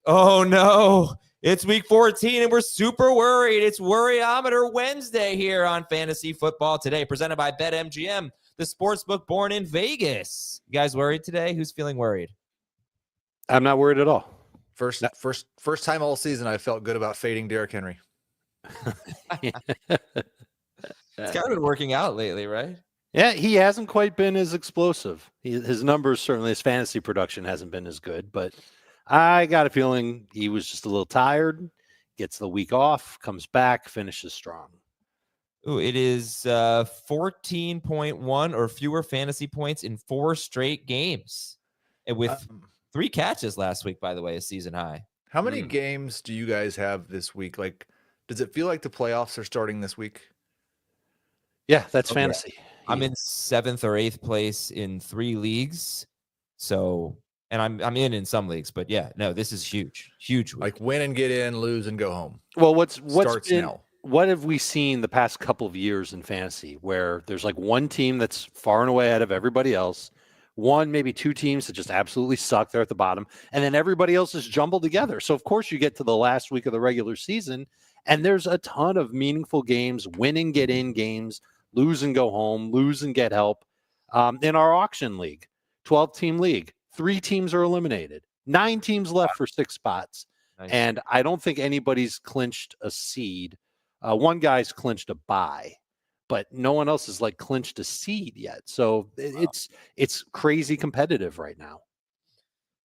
Oh, no. It's week 14, and we're super worried. It's Worryometer Wednesday here on Fantasy Football Today, presented by BetMGM, the sportsbook born in Vegas. You guys worried today? Who's feeling worried? I'm not worried at all. First time all season I felt good about fading Derrick Henry. It's kind of been working out lately, right? Yeah, he hasn't quite been as explosive. His numbers, certainly his fantasy production hasn't been as good, but I got a feeling he was just a little tired, gets the week off, comes back, finishes strong. Ooh, it is 14.1 or fewer fantasy points in 4 straight games. And with 3 catches last week, by the way, a season high. How many games do you guys have this week? Like, does it feel like the playoffs are starting this week? Yeah, that's fantasy. I'm in 7th or 8th place in 3 leagues. So, and I'm in some leagues, but yeah, no, this is huge week. Like win and get in, lose and go home. Well, what have we seen the past couple of years in fantasy where there's like one team that's far and away ahead of everybody else, one, maybe 2 teams that just absolutely suck, they're at the bottom, and then everybody else is jumbled together. So of course you get to the last week of the regular season and there's a ton of meaningful games, win and get in games, lose and go home, lose and get help. In our auction league, 12-team league, 3 teams are eliminated, 9 teams left for 6 spots. Nice. And I don't think anybody's clinched a seed. One guy's clinched a bye, but no one else has like clinched a seed yet. So it's crazy competitive right now.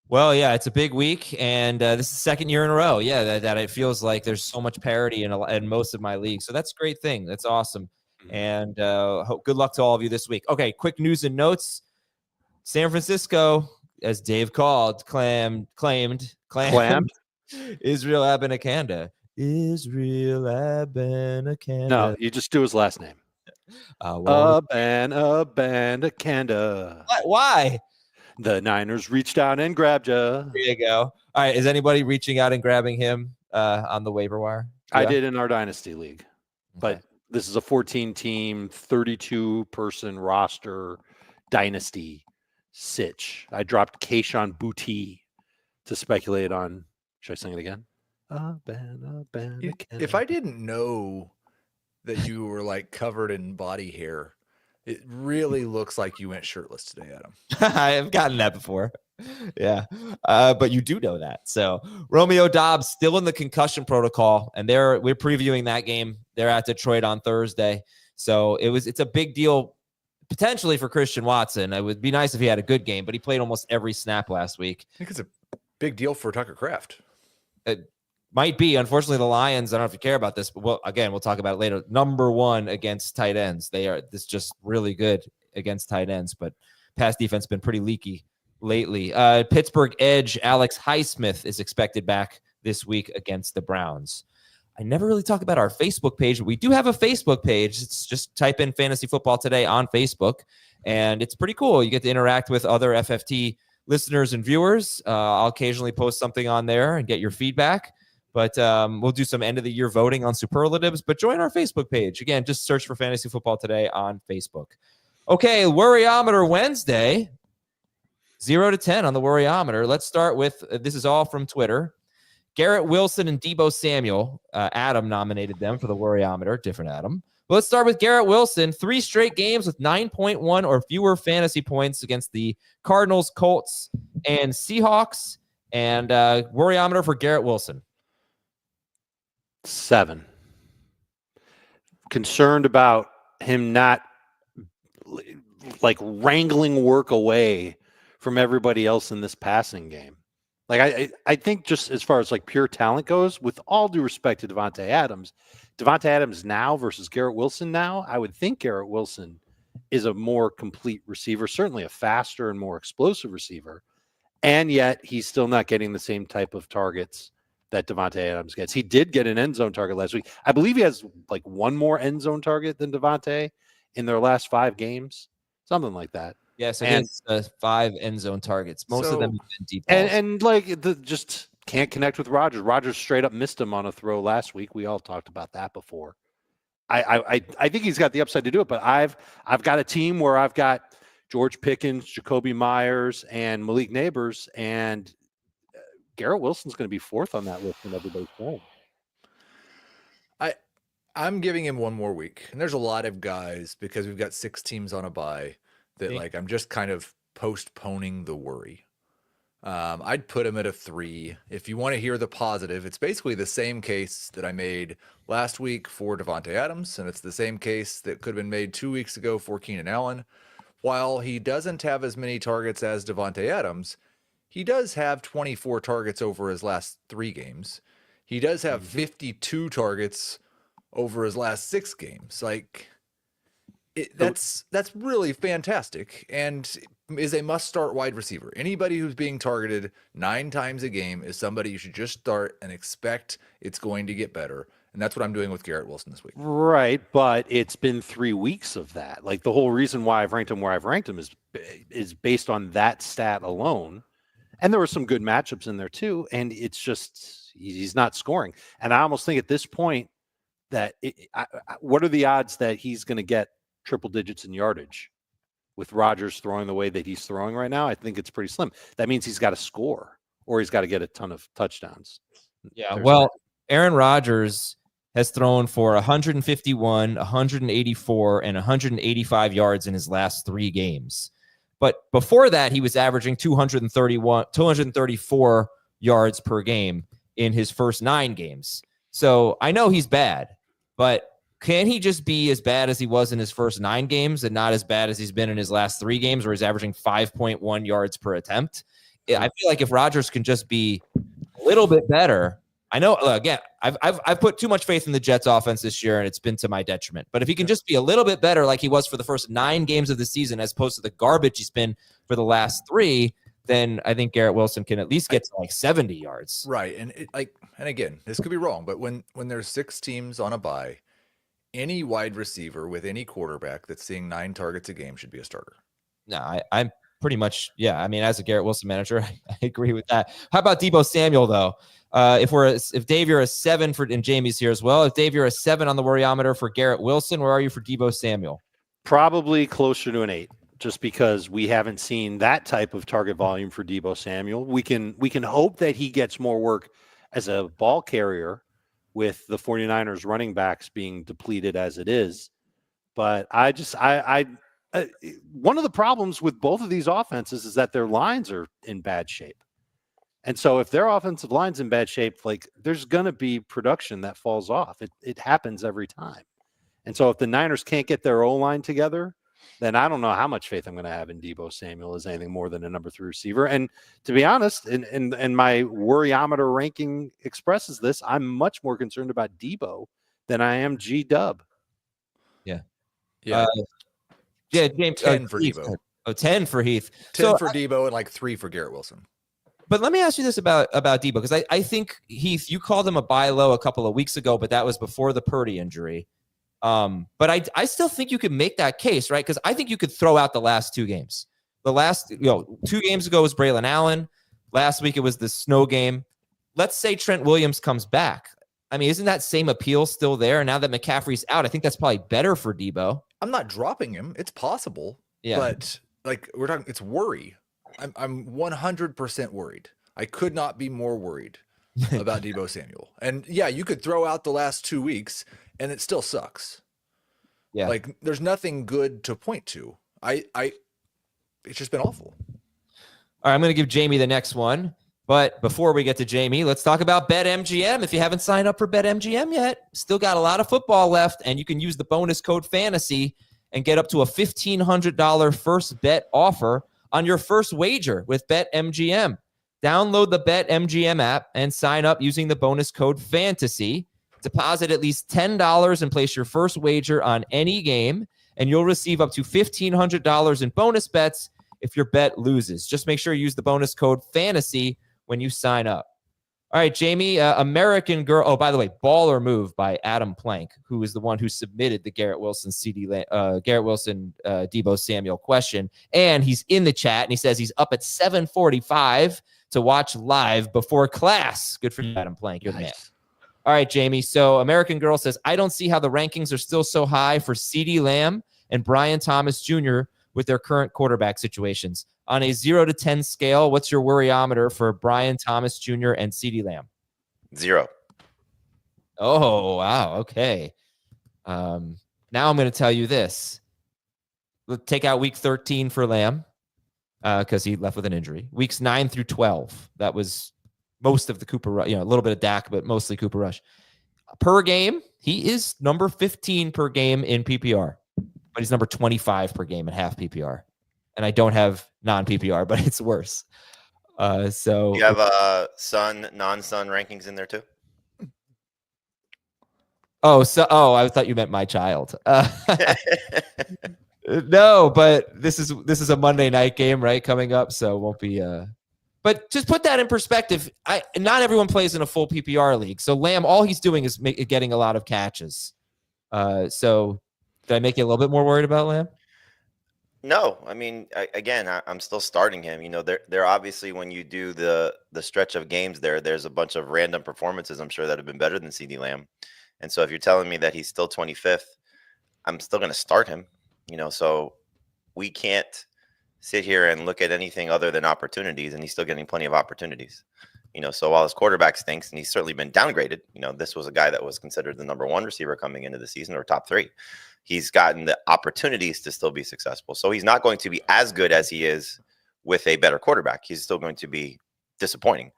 Well, yeah, it's a big week, and this is the 2nd year in a row. Yeah, that it feels like there's so much parity in most of my leagues. So that's a great thing. That's awesome. And good luck to all of you this week. Okay, quick news and notes. San Francisco, as Dave called, claimed Israel Abanikanda. Israel Abanikanda. No, you just do his last name. Abanikanda. Why? The Niners reached out and grabbed you. There you go. All right, is anybody reaching out and grabbing him on the waiver wire? Yeah. I did in our Dynasty League, but this is a 14-team, 32-person roster Dynasty sitch. I dropped Kayshon Boutte to speculate on. Should I sing it again? If I didn't know that you were like covered in body hair, it really looks like you went shirtless today, Adam. I've gotten that before. Yeah. But you do know that. So Romeo Doubs still in the concussion protocol, and we're previewing that game. They're at Detroit on Thursday. So it's a big deal potentially for Christian Watson. It would be nice if he had a good game, but he played almost every snap last week. I think it's a big deal for Tucker Kraft. It might be. Unfortunately, the Lions, I don't know if you care about this, but we'll talk about it later. Number 1 against tight ends. This just really good against tight ends, but pass defense been pretty leaky lately. Pittsburgh edge Alex Highsmith is expected back this week against the Browns. I never really talk about our Facebook page, but we do have a Facebook page. It's just type in Fantasy Football Today on Facebook, and it's pretty cool. You get to interact with other FFT listeners and viewers. I'll occasionally post something on there and get your feedback, but we'll do some end-of-the-year voting on superlatives, but join our Facebook page. Again, just search for Fantasy Football Today on Facebook. Okay, Worryometer Wednesday. 0 to 10 on the Worryometer. Let's start with, this is all from Twitter. Garrett Wilson and Deebo Samuel. Adam nominated them for the Worryometer. Different Adam. But let's start with Garrett Wilson. 3 straight games with 9.1 or fewer fantasy points against the Cardinals, Colts, and Seahawks. And Worryometer for Garrett Wilson. 7. Concerned about him not like wrangling work away from everybody else in this passing game. Like I think just as far as like pure talent goes, with all due respect to Devontae Adams now versus Garrett Wilson now, I would think Garrett Wilson is a more complete receiver, certainly a faster and more explosive receiver. And yet he's still not getting the same type of targets that Devontae Adams gets. He did get an end zone target last week. I believe he has like one more end zone target than Devontae in their last 5 games, something like that. Yeah, so he has 5 end zone targets. Most of them have been deep balls. And like just can't connect with Rodgers. Rodgers straight up missed him on a throw last week. We all talked about that before. I think he's got the upside to do it, but I've got a team where I've got George Pickens, Jacoby Myers, and Malik Nabers, and Garrett Wilson's going to be fourth on that list when everybody's playing. I'm giving him one more week. And there's a lot of guys, because we've got 6 teams on a bye, that like I'm just kind of postponing the worry. I'd put him at a 3. If you want to hear the positive, it's basically the same case that I made last week for Devontae Adams, and it's the same case that could have been made 2 weeks ago for Keenan Allen. While he doesn't have as many targets as Devontae Adams, he does have 24 targets over his last 3 games. He does have 52 targets over his last 6 games. Like, that's really fantastic, and is a must-start wide receiver. Anybody who's being targeted 9 times a game is somebody you should just start and expect it's going to get better. And that's what I'm doing with Garrett Wilson this week. Right, but it's been 3 weeks of that. Like, the whole reason why I've ranked him where I've ranked him is based on that stat alone. And there were some good matchups in there too, and it's just he's not scoring. And I almost think at this point that what are the odds that he's going to get triple digits in yardage with Rodgers throwing the way that he's throwing right now? I think it's pretty slim. That means he's got to score or he's got to get a ton of touchdowns. Yeah, Aaron Rodgers has thrown for 151, 184, and 185 yards in his last 3 games. But before that, he was averaging 234 yards per game in his first 9 games. So I know he's bad, but can he just be as bad as he was in his first 9 games and not as bad as he's been in his last 3 games where he's averaging 5.1 yards per attempt? I feel like if Rodgers can just be a little bit better, I know, again, I've put too much faith in the Jets offense this year, and it's been to my detriment. But if he can just be a little bit better like he was for the first 9 games of the season as opposed to the garbage he's been for the last 3, then I think Garrett Wilson can at least get to like 70 yards. Right. And and again, this could be wrong, but when there's 6 teams on a bye, any wide receiver with any quarterback that's seeing 9 targets a game should be a starter. No, I'm pretty much, yeah. I mean, as a Garrett Wilson manager, I agree with that. How about Deebo Samuel, though? If Dave, you're a 7 and Jamie's here as well. If Dave, you're a 7 on the worryometer for Garrett Wilson, where are you for Deebo Samuel? Probably closer to an 8, just because we haven't seen that type of target volume for Deebo Samuel. We can hope that he gets more work as a ball carrier with the 49ers running backs being depleted as it is. But one of the problems with both of these offenses is that their lines are in bad shape. And so if their offensive line's in bad shape, like, there's going to be production that falls off. It happens every time. And so if the Niners can't get their O-line together, then I don't know how much faith I'm going to have in Deebo Samuel as anything more than a number 3 receiver. And to be honest, and my worryometer ranking expresses this, I'm much more concerned about Deebo than I am G-Dub. Yeah. James, 10 for Deebo. 10 for Heath. 10 for Deebo and like 3 for Garrett Wilson. But let me ask you this about Deebo, because I think, Heath, you called him a buy low a couple of weeks ago, but that was before the Purdy injury. But I still think you could make that case, right? Because I think you could throw out the last 2 games. The last, 2 games ago was Braylon Allen. Last week it was the snow game. Let's say Trent Williams comes back. I mean, isn't that same appeal still there? Now that McCaffrey's out, I think that's probably better for Deebo. I'm not dropping him. It's possible. Yeah. But like we're talking, it's worry. I'm 100% worried. I could not be more worried about Deebo Samuel. And yeah, you could throw out the last 2 weeks and it still sucks. Yeah. Like there's nothing good to point to. It's just been awful. All right, I'm going to give Jamie the next one. But before we get to Jamie, let's talk about BetMGM. If you haven't signed up for BetMGM yet, still got a lot of football left, and you can use the bonus code FANTASY and get up to a $1,500 first bet offer on your first wager with BetMGM. Download the BetMGM app and sign up using the bonus code FANTASY. Deposit at least $10 and place your first wager on any game, and you'll receive up to $1,500 in bonus bets if your bet loses. Just make sure you use the bonus code FANTASY when you sign up. All right, Jamie, American Girl. Oh, by the way, Baller Move by Adam Plank, who is the one who submitted the Garrett Wilson Deebo Samuel question. And he's in the chat, and he says he's up at 7:45 to watch live before class. Good for you, Adam Plank. You're the man. All right, Jamie. So American Girl says, I don't see how the rankings are still so high for CeeDee Lamb and Brian Thomas Jr. with their current quarterback situations. On a 0 to 10 scale, what's your worryometer for Brian Thomas Jr. and CeeDee Lamb? 0. Oh, wow. Okay. Now I'm going to tell you this. Let's take out week 13 for Lamb because he left with an injury. Weeks 9 through 12. That was most of the Cooper Rush, a little bit of Dak, but mostly Cooper Rush. Per game, he is number 15 per game in PPR, but he's number 25 per game in half PPR. And I don't have non-PPR, but it's worse. So you have Sun, non-Sun rankings in there too? I thought you meant my child. No, but this is a Monday night game, right? Coming up, so it won't be. But just put that in perspective. Not everyone plays in a full PPR league, so Lamb, all he's doing is getting a lot of catches. So did I make you a little bit more worried about Lamb? No, I mean, I'm still starting him. They're obviously, when you do the stretch of games there's a bunch of random performances, I'm sure, that have been better than CeeDee Lamb. And so if you're telling me that he's still 25th, I'm still going to start him. So we can't sit here and look at anything other than opportunities, and he's still getting plenty of opportunities. So while his quarterback stinks, and he's certainly been downgraded, this was a guy that was considered the number 1 receiver coming into the season, or top 3. He's gotten the opportunities to still be successful. So he's not going to be as good as he is with a better quarterback. He's still going to be disappointing,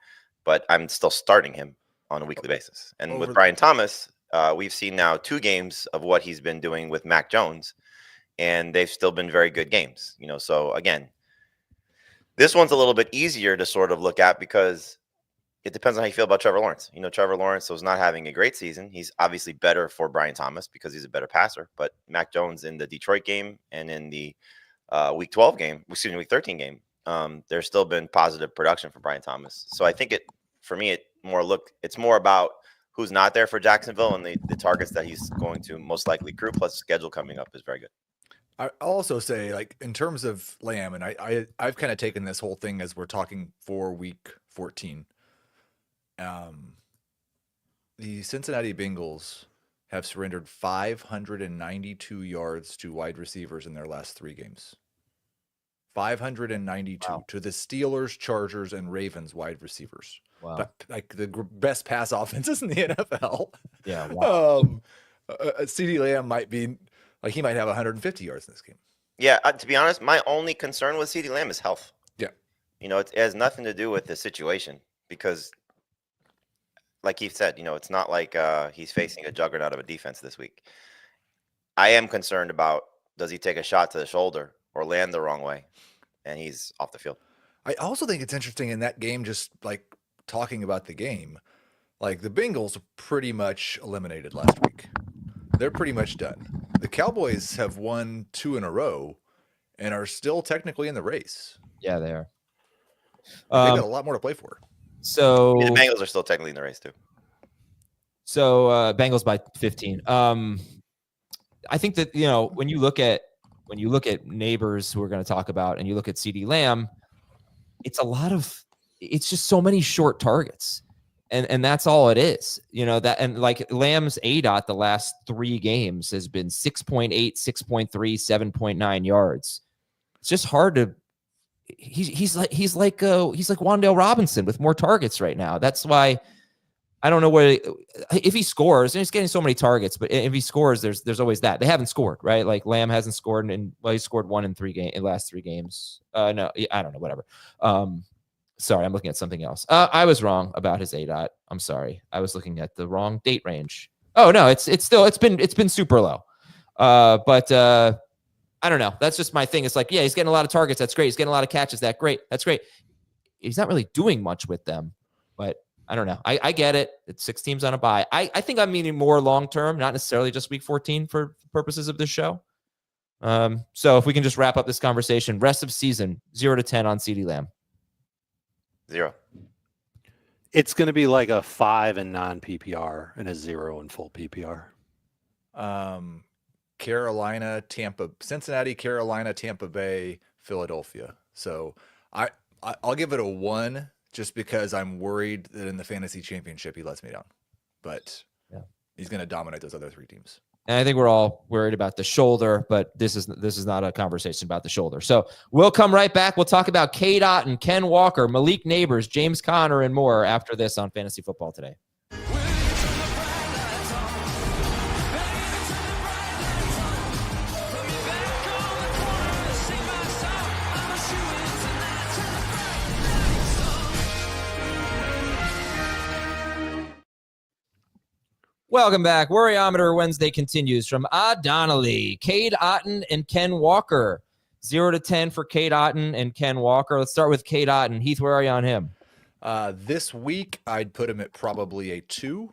but I'm still starting him on a weekly basis. And with Brian Thomas, we've seen now 2 games of what he's been doing with Mac Jones, and they've still been very good games. So again, this one's a little bit easier to sort of look at because it depends on how you feel about Trevor Lawrence. Trevor Lawrence was not having a great season. He's obviously better for Brian Thomas because he's a better passer. But Mac Jones in the Detroit game and in the week 13 game, there's still been positive production for Brian Thomas. So I think it's more about who's not there for Jacksonville and the targets that he's going to most likely accrue. Plus, schedule coming up is very good. I'll also say, like, in terms of Lamb, and I've kind of taken this whole thing as we're talking for week 14. The Cincinnati Bengals have surrendered 592 yards to wide receivers in their last 3 games. 592 to the Steelers, Chargers, and Ravens wide receivers. Wow. But, like, the best pass offenses in the NFL. Yeah. Wow. CeeDee Lamb might be, like, he might have 150 yards in this game. Yeah, to be honest, my only concern with CeeDee Lamb is health. Yeah. It has nothing to do with the situation because, like Keith said, it's not like he's facing a juggernaut of a defense this week. I am concerned about, does he take a shot to the shoulder or land the wrong way, and he's off the field. I also think it's interesting in that game, just like talking about the game, like the Bengals are pretty much eliminated last week. They're pretty much done. The Cowboys have won 2 in a row and are still technically in the race. Yeah, they are. They've got a lot more to play for. So the Bengals are still technically in the race too. So Bengals by 15. I think that when you look at Nabers, who we're going to talk about, and you look at CeeDee Lamb, it's just so many short targets. And that's all it is, and like Lamb's ADOT the last 3 games has been 6.8, 6.3, 7.9 yards. It's just hard to, he's like Wan'Dale Robinson with more targets right now. That's why I don't know if he scores, and he's getting so many targets, but if he scores, there's always that. They haven't scored, right? Like Lamb hasn't scored he scored 1 in 3 games in the last 3 games. No, I don't know, whatever. Sorry, I'm looking at something else. I was wrong about his ADOT. I'm sorry. I was looking at the wrong date range. Oh no, it's been super low. But I don't know. That's just my thing. It's like, yeah, he's getting a lot of targets. That's great. He's getting a lot of catches. That's great. He's not really doing much with them, but I don't know. I get it. It's 6 teams on a bye. I think I'm meaning more long-term, not necessarily just week 14 for purposes of this show. So if we can just wrap up this conversation, rest of season, 0 to 10 on CeeDee Lamb. 0. It's going to be like a 5 in non-PPR and a 0 in full PPR. Carolina, Cincinnati, Carolina, Tampa Bay, Philadelphia. So I'll give it a 1 just because I'm worried that in the fantasy championship he lets me down. But yeah, he's going to dominate those other 3 teams. And I think we're all worried about the shoulder, but this is not a conversation about the shoulder. So we'll come right back. We'll talk about Cade Otton, Ken Walker, Malik Nabers, James Conner, and more after this on Fantasy Football Today. Welcome back. Worryometer Wednesday continues from Donnelly, Cade Otton, and Ken Walker. 0 to 10 for Cade Otton and Ken Walker. Let's start with Cade Otton. Heath, where are you on him? This week, I'd put him at probably a 2.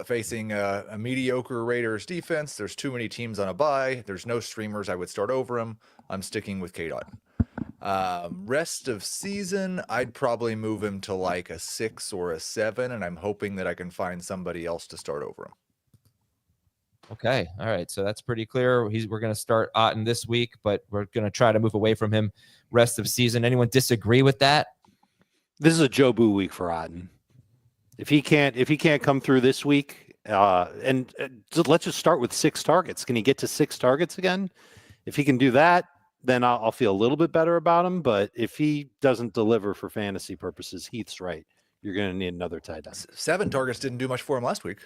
Facing a mediocre Raiders defense. There's too many teams on a bye. There's no streamers I would start over him. I'm sticking with Cade Otton. Rest of season, I'd probably move him to like a 6 or a 7, and I'm hoping that I can find somebody else to start over him. Okay. All right. So that's pretty clear. We're going to start Otton this week, but we're going to try to move away from him rest of season. Anyone disagree with that? This is a Joe Boo week for Otton. If he can't come through this week, let's just start with 6 targets. Can he get to 6 targets again? If he can do that, then I'll feel a little bit better about him. But if he doesn't deliver for fantasy purposes, Heath's right. You're going to need another tight end. 7 targets didn't do much for him last week.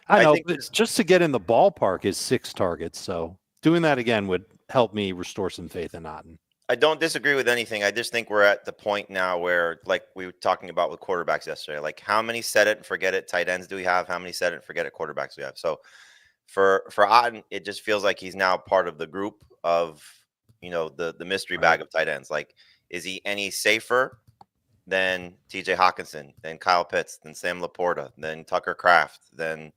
I know, but just to get in the ballpark is 6 targets. So doing that again would help me restore some faith in Otton. I don't disagree with anything. I just think we're at the point now where, like we were talking about with quarterbacks yesterday, like how many set it and forget it tight ends do we have? How many set it and forget it quarterbacks do we have? So for Otton, it just feels like he's now part of the group of, the mystery bag of tight ends. Like, is he any safer than TJ Hawkinson, than Kyle Pitts, than Sam Laporta, than Tucker Kraft, than,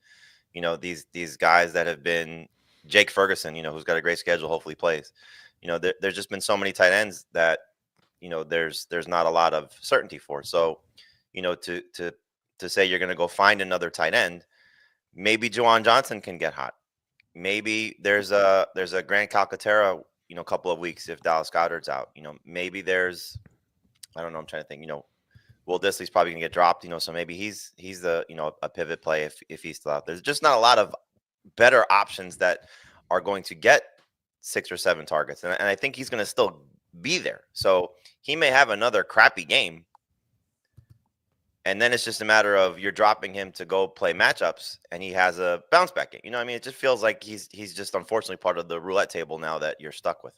these guys that have been Jake Ferguson, who's got a great schedule, hopefully plays. There's just been so many tight ends that, there's not a lot of certainty for. So, to say you're going to go find another tight end, maybe Juwan Johnson can get hot. Maybe there's a Grant Calcaterra, a couple of weeks if Dallas Goedert's out. Maybe there's, I don't know, I'm trying to think, Will Dissly's probably going to get dropped, so maybe he's the, a pivot play if he's still out. There's just not a lot of better options that are going to get 6 or 7 targets. And I think he's going to still be there. So he may have another crappy game. And then it's just a matter of you're dropping him to go play matchups and he has a bounce back game. It just feels like he's just unfortunately part of the roulette table now that you're stuck with.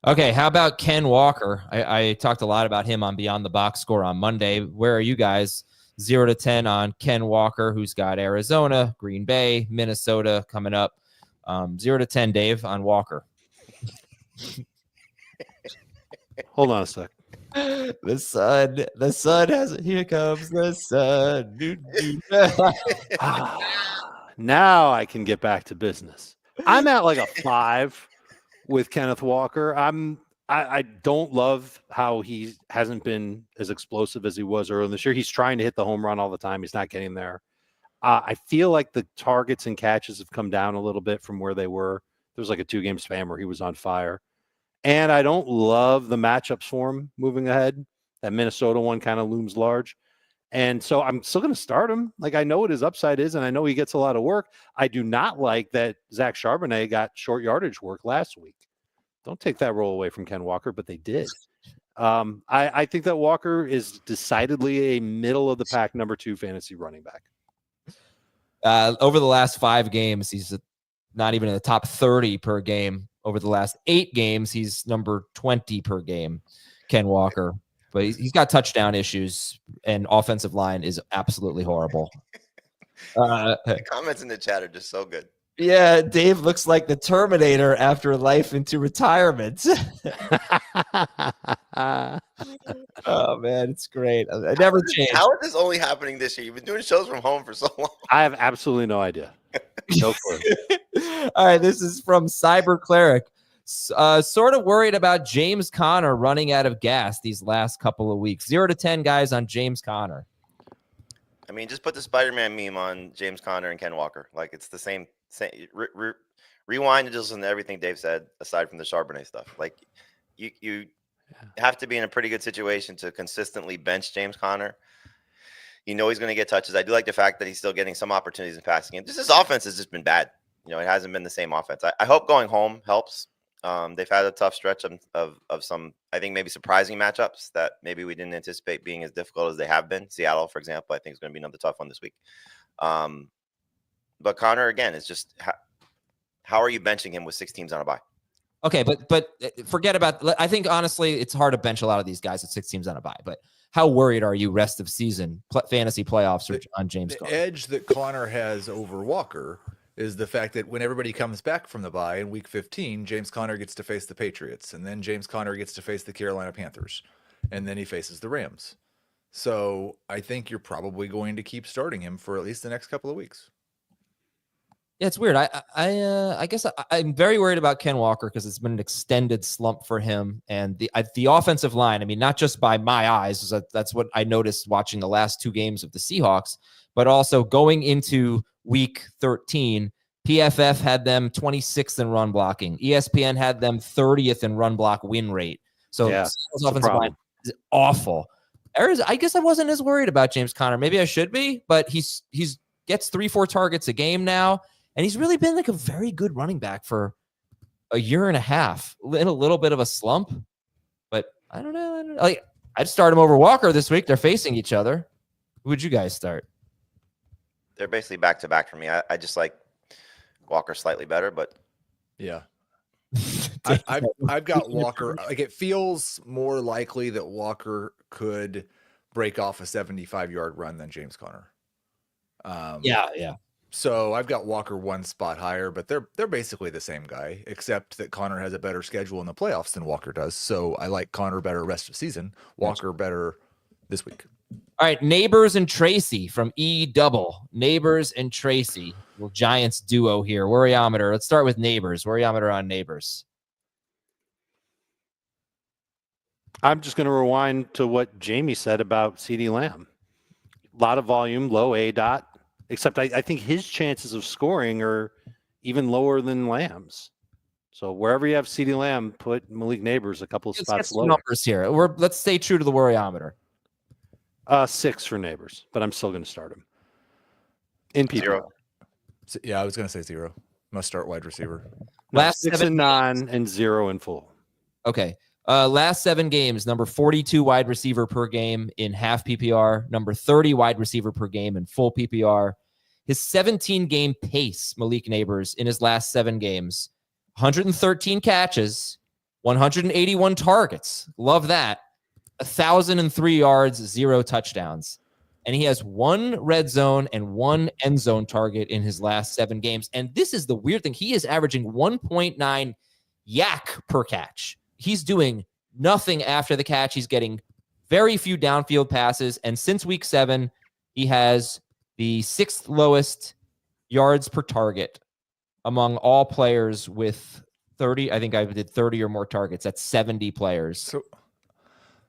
Okay. How about Ken Walker? I talked a lot about him on Beyond the Box Score on Monday. Where are you guys? 0 to 10 on Ken Walker, who's got Arizona, Green Bay, Minnesota coming up. 0 to 10, Dave, on Walker. Hold on a sec. The sun has, here comes the sun. Now I can get back to business. I'm at like a 5 with Kenneth Walker. I don't love how he hasn't been as explosive as he was earlier this year. He's trying to hit the home run all the time. He's not getting there. I feel like the targets and catches have come down a little bit from where they were. There was like a 2-game span where he was on fire. And I don't love the matchups for him moving ahead. That Minnesota one kind of looms large. And so I'm still going to start him. Like, I know what his upside is, and I know he gets a lot of work. I do not like that Zach Charbonnet got short yardage work last week. Don't take that role away from Ken Walker, but they did. I think that Walker is decidedly a middle-of-the-pack number 2 fantasy running back. Over the last 5 games, he's not even in the top 30 per game. Over the last 8 games, he's number 20 per game, Ken Walker. But he's got touchdown issues, and offensive line is absolutely horrible. The comments in the chat are just so good. Yeah, Dave looks like the Terminator after life into retirement. Oh, man, it's great. I never changed. How is this only happening this year? You've been doing shows from home for so long. I have absolutely no idea. No clue. All right, this is from Cyber Cleric. Sort of worried about James Conner running out of gas these last couple of weeks. 0 to 10 guys on James Conner. I mean, just put the Spider-Man meme on James Conner and Ken Walker. Like, it's the same rewind and just listen to everything Dave said, aside from the Charbonnet stuff. Like, you have to be in a pretty good situation to consistently bench James Conner. He's going to get touches. I do like the fact that he's still getting some opportunities in passing game. This offense has just been bad. it hasn't been the same offense. I hope going home helps. They've had a tough stretch of some, I think, maybe surprising matchups that maybe we didn't anticipate being as difficult as they have been. Seattle, for example, I think is going to be another tough one this week. But Connor, again, is just how are you benching him with 6 teams on a bye? Okay, but forget about. I think honestly, it's hard to bench a lot of these guys with 6 teams on a bye. But how worried are you rest of season fantasy playoffs on James Conner? The edge that Connor has over Walker is the fact that when everybody comes back from the bye in week 15, James Conner gets to face the Patriots, and then James Conner gets to face the Carolina Panthers, and then he faces the Rams. So I think you're probably going to keep starting him for at least the next couple of weeks. Yeah, it's weird. I guess I'm very worried about Ken Walker because it's been an extended slump for him, and the offensive line. I mean, not just by my eyes. That's what I noticed watching the last 2 games of the Seahawks, but also going into week 13. PFF had them 26th in run blocking. ESPN had them 30th in run block win rate. So offensive line is awful. I guess I wasn't as worried about James Conner. Maybe I should be, but he's gets 3-4 targets a game now. And he's really been like a very good running back for a year and a half. In a little bit of a slump, but I don't know. Like, I'd start him over Walker this week. They're facing each other. Who would you guys start? They're basically back to back for me. I just like Walker slightly better, but yeah, I've got Walker. Like, it feels more likely that Walker could break off a 75-yard run than James Conner. Yeah. So I've got Walker 1 spot higher, but they're basically the same guy, except that Connor has a better schedule in the playoffs than Walker does. So I like Connor better rest of season, Walker better this week. All right, Nabers and Tracy from E-Double. Nabers and Tracy, little Giants duo here. Worryometer. Let's start with Nabers. Worryometer on Nabers. I'm just going to rewind to what Jamie said about CeeDee Lamb. A lot of volume, low A dot. Except I think his chances of scoring are even lower than Lamb's. So wherever you have CeeDee Lamb, put Malik Nabers a couple of spots lower. Numbers here. Let's stay true to the worryometer. 6 for Nabers, but I'm still going to start him. In PPR. 0. Yeah, I was going to say 0. Must start wide receiver. Last 6 and 9 and 0 in full. Okay. Last 7 games, number 42 wide receiver per game in half PPR, number 30 wide receiver per game in full PPR. His 17-game pace, Malik Nabers, in his last 7 games, 113 catches, 181 targets. Love that. 1,003 yards, 0 touchdowns. And he has 1 red zone and 1 end zone target in his last 7 games. And this is the weird thing. He is averaging 1.9 yak per catch. He's doing nothing after the catch. He's getting very few downfield passes. And since week 7, he has the 6th lowest yards per target among all players with 30. I think I did 30 or more targets. That's 70 players. So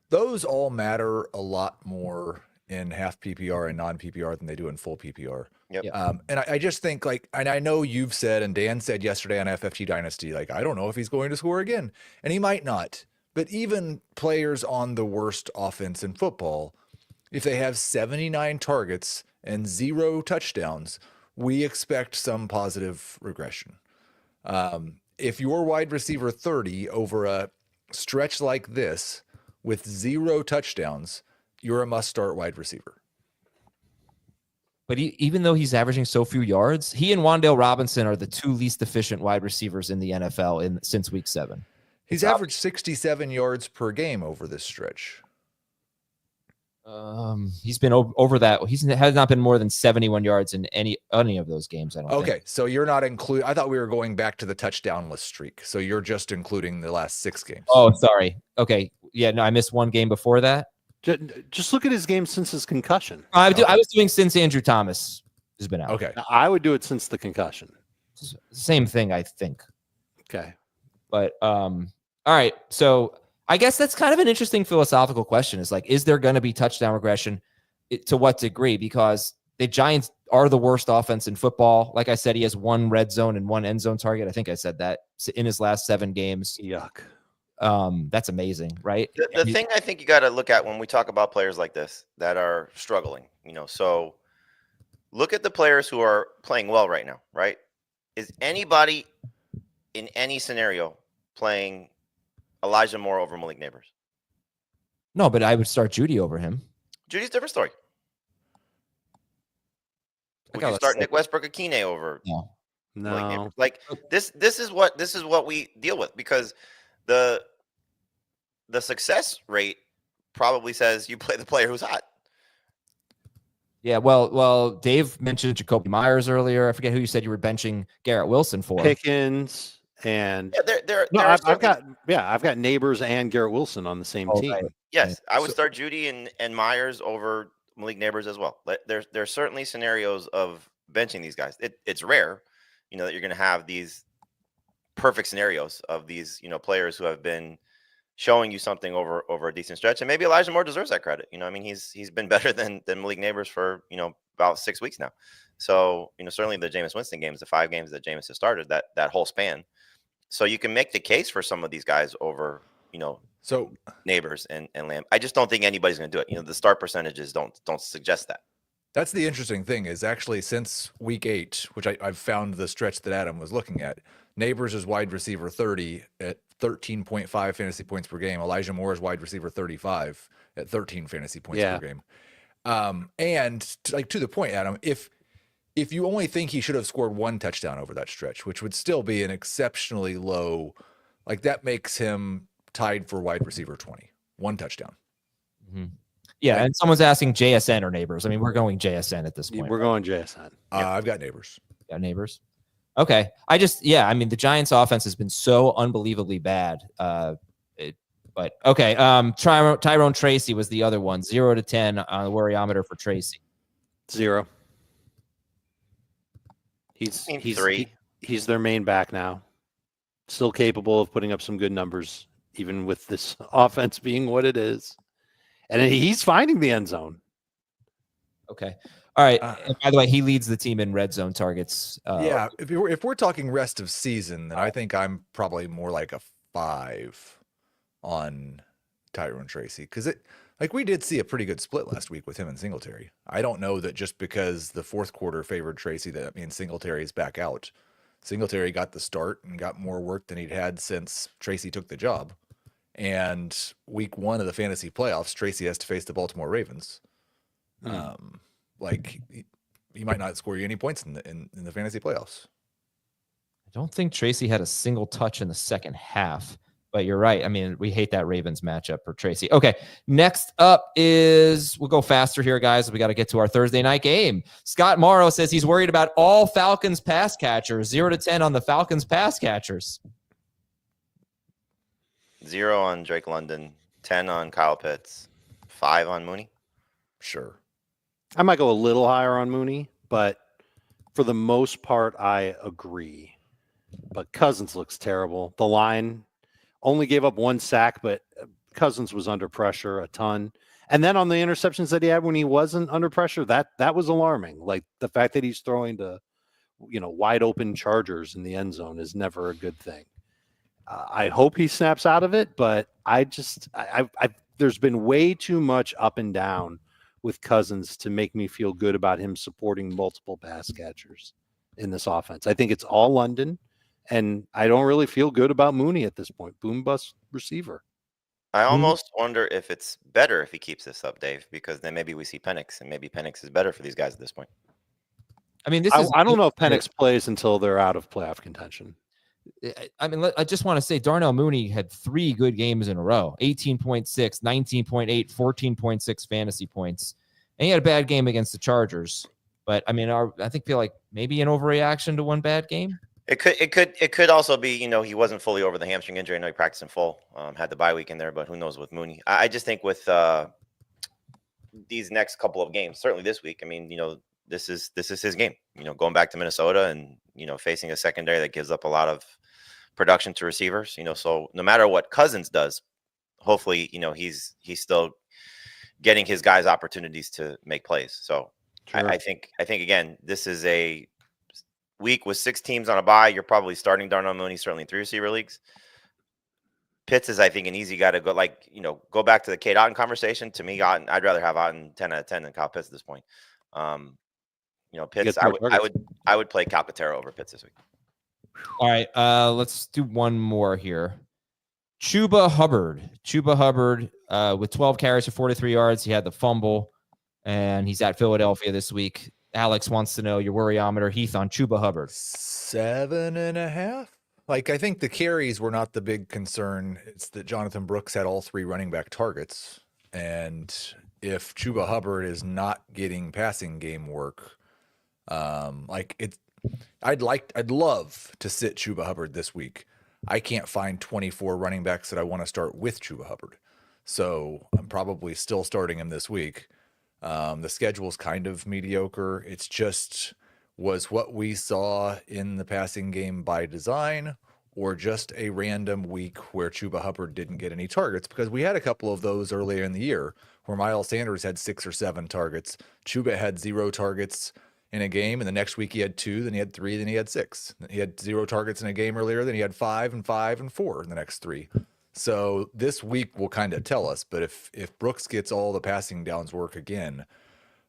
those all matter a lot more in half PPR and non-PPR than they do in full PPR. Yep. And I just think, like, and I know you've said, and Dan said yesterday on FFG Dynasty, like, I don't know if he's going to score again, and he might not. But even players on the worst offense in football, if they have 79 targets and 0 touchdowns, we expect some positive regression. If you're wide receiver 30 over a stretch like this with 0 touchdowns, you're a must-start wide receiver. But even though he's averaging so few yards, he and Wan'Dale Robinson are the 2 least efficient wide receivers in the NFL since week 7. He's averaged 67 yards per game over this stretch. He's been over that. Has not been more than 71 yards in any of those games. I don't think. So you're not including. I thought we were going back to the touchdownless streak. So you're just including the last 6 games. Oh, sorry. Okay. Yeah, no, I missed 1 game before that. Just look at his game since his concussion. I was doing since Andrew Thomas has been out. Okay. I would do it since the concussion. Same thing, I think. Okay. But all right. So I guess that's kind of an interesting philosophical question. Is like, is there going to be touchdown regression? To what degree? Because the Giants are the worst offense in football. Like I said, he has 1 red zone and 1 end zone target. I think I said that in his last 7 games. Yuck. That's amazing, right? The thing I think you got to look at when we talk about players like this that are struggling, so look at the players who are playing well right now, right? Is anybody in any scenario playing Elijah Moore over Malik Nabers? No, but I would start Judy over him. Judy's a different story. Would you start Nick Westbrook-Akine over? No. Malik Nabers? Like this is what we deal with, because the success rate probably says you play the player who's hot. Yeah, well, Dave mentioned Jacoby Myers earlier. I forget who you said you were benching Garrett Wilson for. Pickens and I've got Nabers and Garrett Wilson on the same team. Right. Yes, I would start Judy and Myers over Malik Nabers as well. There's certainly scenarios of benching these guys. It's rare, that you're going to have these perfect scenarios of these, players who have been showing you something over a decent stretch. And maybe Elijah Moore deserves that credit. He's been better than Malik Nabers for, about 6 weeks now. So, certainly the Jameis Winston games, the 5 games that Jameis has started, that whole span. So you can make the case for some of these guys over, so Nabers and Lamb. I just don't think anybody's going to do it. The start percentages don't suggest that. That's the interesting thing, is actually since week 8, which I've found the stretch that Adam was looking at, Nabers is wide receiver 30 at 13.5 fantasy points per game. Elijah Moore is wide receiver 35 at 13 fantasy points per game. And to the point, Adam, if you only think he should have scored 1 touchdown over that stretch, which would still be an exceptionally low, like that makes him tied for wide receiver 20, 1 touchdown. Mm-hmm. Yeah, and someone's asking JSN or Nabers. I mean, we're going JSN at this point. We're going JSN. I've got Nabers. Got Nabers. Okay. I mean, the Giants offense has been so unbelievably bad. But okay. Tyrone Tracy was the other one. 0 to 10 on the worryometer for Tracy. 0. He's 3. He's their main back now. Still capable of putting up some good numbers, even with this offense being what it is. And he's finding the end zone. Okay. All right. And by the way, he leads the team in red zone targets. If we're talking rest of season, then I think I'm probably more like a 5 on Tyrone Tracy, because we did see a pretty good split last week with him and Singletary. I don't know that just because the fourth quarter favored Tracy that means Singletary is back out. Singletary got the start and got more work than he'd had since Tracy took the job. And week 1 of the fantasy playoffs, Tracy has to face the Baltimore Ravens. He might not score you any points in the fantasy playoffs. I don't think Tracy had a single touch in the second half, but you're right. I mean, we hate that Ravens matchup for Tracy. Okay, next up we'll go faster here, guys. We got to get to our Thursday night game. Scott Morrow says he's worried about all Falcons pass catchers. 0 to 10 on the Falcons pass catchers. 0 on Drake London, 10 on Kyle Pitts, 5 on Mooney. Sure. I might go a little higher on Mooney, but for the most part, I agree. But Cousins looks terrible. The line only gave up 1 sack, but Cousins was under pressure a ton. And then on the interceptions that he had when he wasn't under pressure, that was alarming. Like the fact that he's throwing to, wide open Chargers in the end zone is never a good thing. I hope he snaps out of it, but there's been way too much up and down with Cousins to make me feel good about him supporting multiple pass catchers in this offense. I think it's all London, and I don't really feel good about Mooney at this point. Boom bust receiver. I almost wonder if it's better if he keeps this up, Dave, because then maybe we see Penix, and maybe Penix is better for these guys at this point. I mean, I don't know if Penix plays until they're out of playoff contention. I mean, I just want to say Darnell Mooney had 3 good games in a row, 18.6, 19.8, 14.6 fantasy points. And he had a bad game against the Chargers. But I mean, I feel like maybe an overreaction to 1 bad game. It could also be, he wasn't fully over the hamstring injury. I know he practiced in full, had the bye week in there, but who knows with Mooney. I just think with these next couple of games, certainly this week, I mean, this is his game, going back to Minnesota and, facing a secondary that gives up a lot of production to receivers, so no matter what Cousins does, hopefully, he's still getting his guys opportunities to make plays. So sure. I think again, this is a week with 6 teams on a bye. You're probably starting Darnell Mooney, certainly in 3 receiver leagues. Pitts is, I think, an easy guy to go, go back to the Cade Otton conversation. To me, Otton, I'd rather have Otton 10 out of 10 than Kyle Pitts at this point. Pitts, I would play Calcaterra over Pitts this week. All right, let's do one more here. Chuba Hubbard with 12 carries for 43 yards. He had the fumble, and he's at Philadelphia this week. Alex wants to know your worryometer. Heath on Chuba Hubbard. 7.5. Like, I think the carries were not the big concern. It's that Jonathan Brooks had all 3 running back targets. And if Chuba Hubbard is not getting passing game work, I'd love to sit Chuba Hubbard this week. I can't find 24 running backs that I want to start with Chuba Hubbard. So I'm probably still starting him this week. The schedule's kind of mediocre. It's just, was what we saw in the passing game by design, or just a random week where Chuba Hubbard didn't get any targets? Because we had a couple of those earlier in the year where Miles Sanders had 6 or 7 targets. Chuba had 0 targets in a game, and the next week he had 2, then he had 3, then he had 6. He had 0 targets in a game earlier, then he had 5 and 5 and 4 in the next 3. So this week will kind of tell us. But if Brooks gets all the passing downs work again,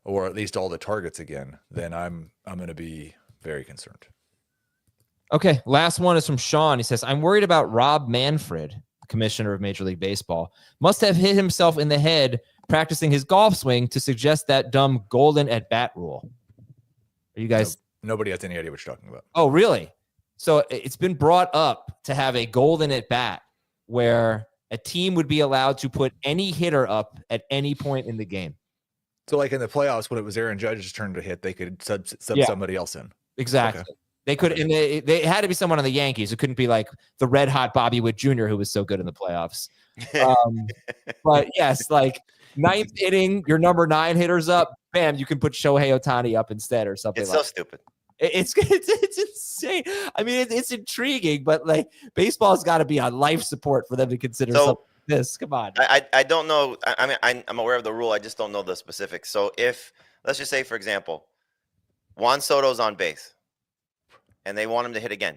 or at least all the targets again, then I'm going to be very concerned. Okay, last one is from Sean. He says, I'm worried about Rob Manfred, commissioner of Major League Baseball. Must have hit himself in the head practicing his golf swing to suggest that dumb golden at bat rule. Are you guys? Nobody has any idea what you're talking about. Oh, really? So it's been brought up to have a golden at bat where a team would be allowed to put any hitter up at any point in the game. So like in the playoffs, when it was Aaron Judge's turn to hit, they could sub somebody else in. Exactly. Okay. They could, and they had to be someone on the Yankees. It couldn't be like the red hot Bobby Witt Jr., who was so good in the playoffs. But yes, like 9th inning, your number 9 hitter's up. Bam, you can put Shohei Ohtani up instead or something. It's like so stupid. It's insane. I mean, it's intriguing, but like baseball's got to be on life support for them to consider something like this. Come on. I don't know. I mean, I'm aware of the rule. I just don't know the specifics. So if, let's just say, for example, Juan Soto's on base and they want him to hit again.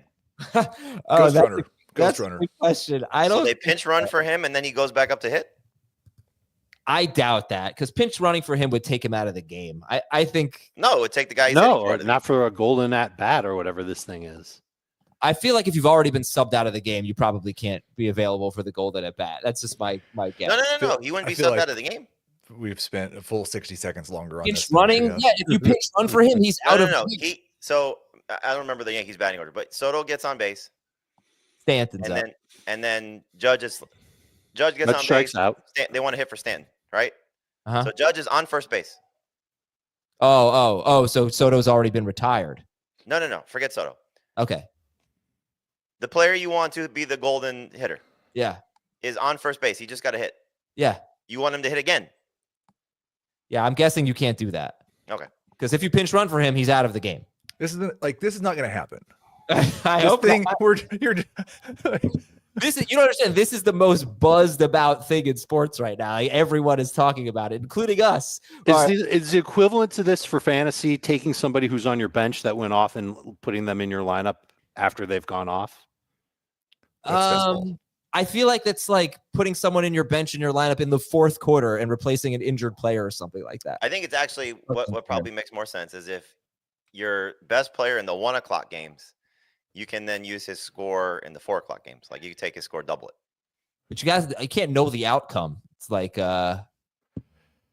Ghost runner. That's a good question. So they pinch run for him and then he goes back up to hit? I doubt that, because pinch running for him would take him out of the game. I think no, it would take the guy. No, or not for a golden at bat or whatever this thing is. I feel like if you've already been subbed out of the game, you probably can't be available for the golden at bat. That's just my guess. No. He wouldn't be subbed out of the game. We've spent a full 60 seconds longer on pinch this. Running, yeah. If you pinch run for him, he's out of. No. So I don't remember the Yankees batting order, but Soto gets on base. Stanton's up. And then Judge gets That on strikes base. Out. They want to hit for Stanton, right? Uh-huh. So Judge is on first base. Oh. So Soto's already been retired. No. Forget Soto. Okay. The player you want to be the golden hitter. Yeah. Is on first base. He just got a hit. Yeah. You want him to hit again. Yeah, I'm guessing you can't do that. Okay. Because if you pinch run for him, he's out of the game. This is not going to happen. I hope not. This is, you don't understand. This is the most buzzed about thing in sports right now. Like, everyone is talking about it, including us. Is the equivalent to this for fantasy taking somebody who's on your bench that went off and putting them in your lineup after they've gone off? I feel like that's like putting someone in your bench in your lineup in the 4th quarter and replacing an injured player or something like that. I think it's actually what probably makes more sense is if your best player in the 1 o'clock games, you can then use his score in the 4 o'clock games. Like you can take his score, double it. But you can't know the outcome. It's like,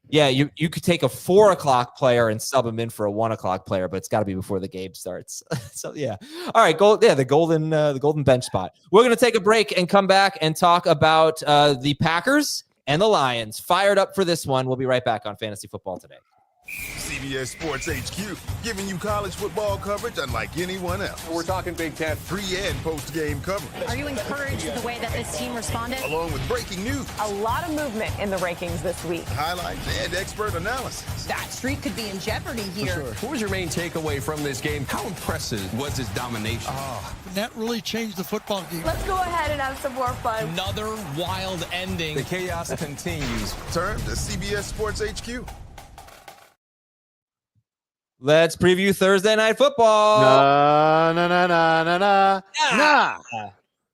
you could take a 4 o'clock player and sub him in for a 1 o'clock player, but it's got to be before the game starts. So yeah. All right. The golden bench spot. We're going to take a break and come back and talk about the Packers and the Lions. Fired up for this one. We'll be right back on Fantasy Football Today. CBS Sports HQ, giving you college football coverage unlike anyone else. We're talking Big Ten. Pre- and post-game coverage. Are you encouraged with the way that this team responded? Along with breaking news. A lot of movement in the rankings this week. Highlights and expert analysis. That streak could be in jeopardy here. Sure. What was your main takeaway from this game? How impressive was his domination? That really changed the football game. Let's go ahead and have some more fun. Another wild ending. The chaos continues. Turn to CBS Sports HQ. Let's preview Thursday Night Football. Nah.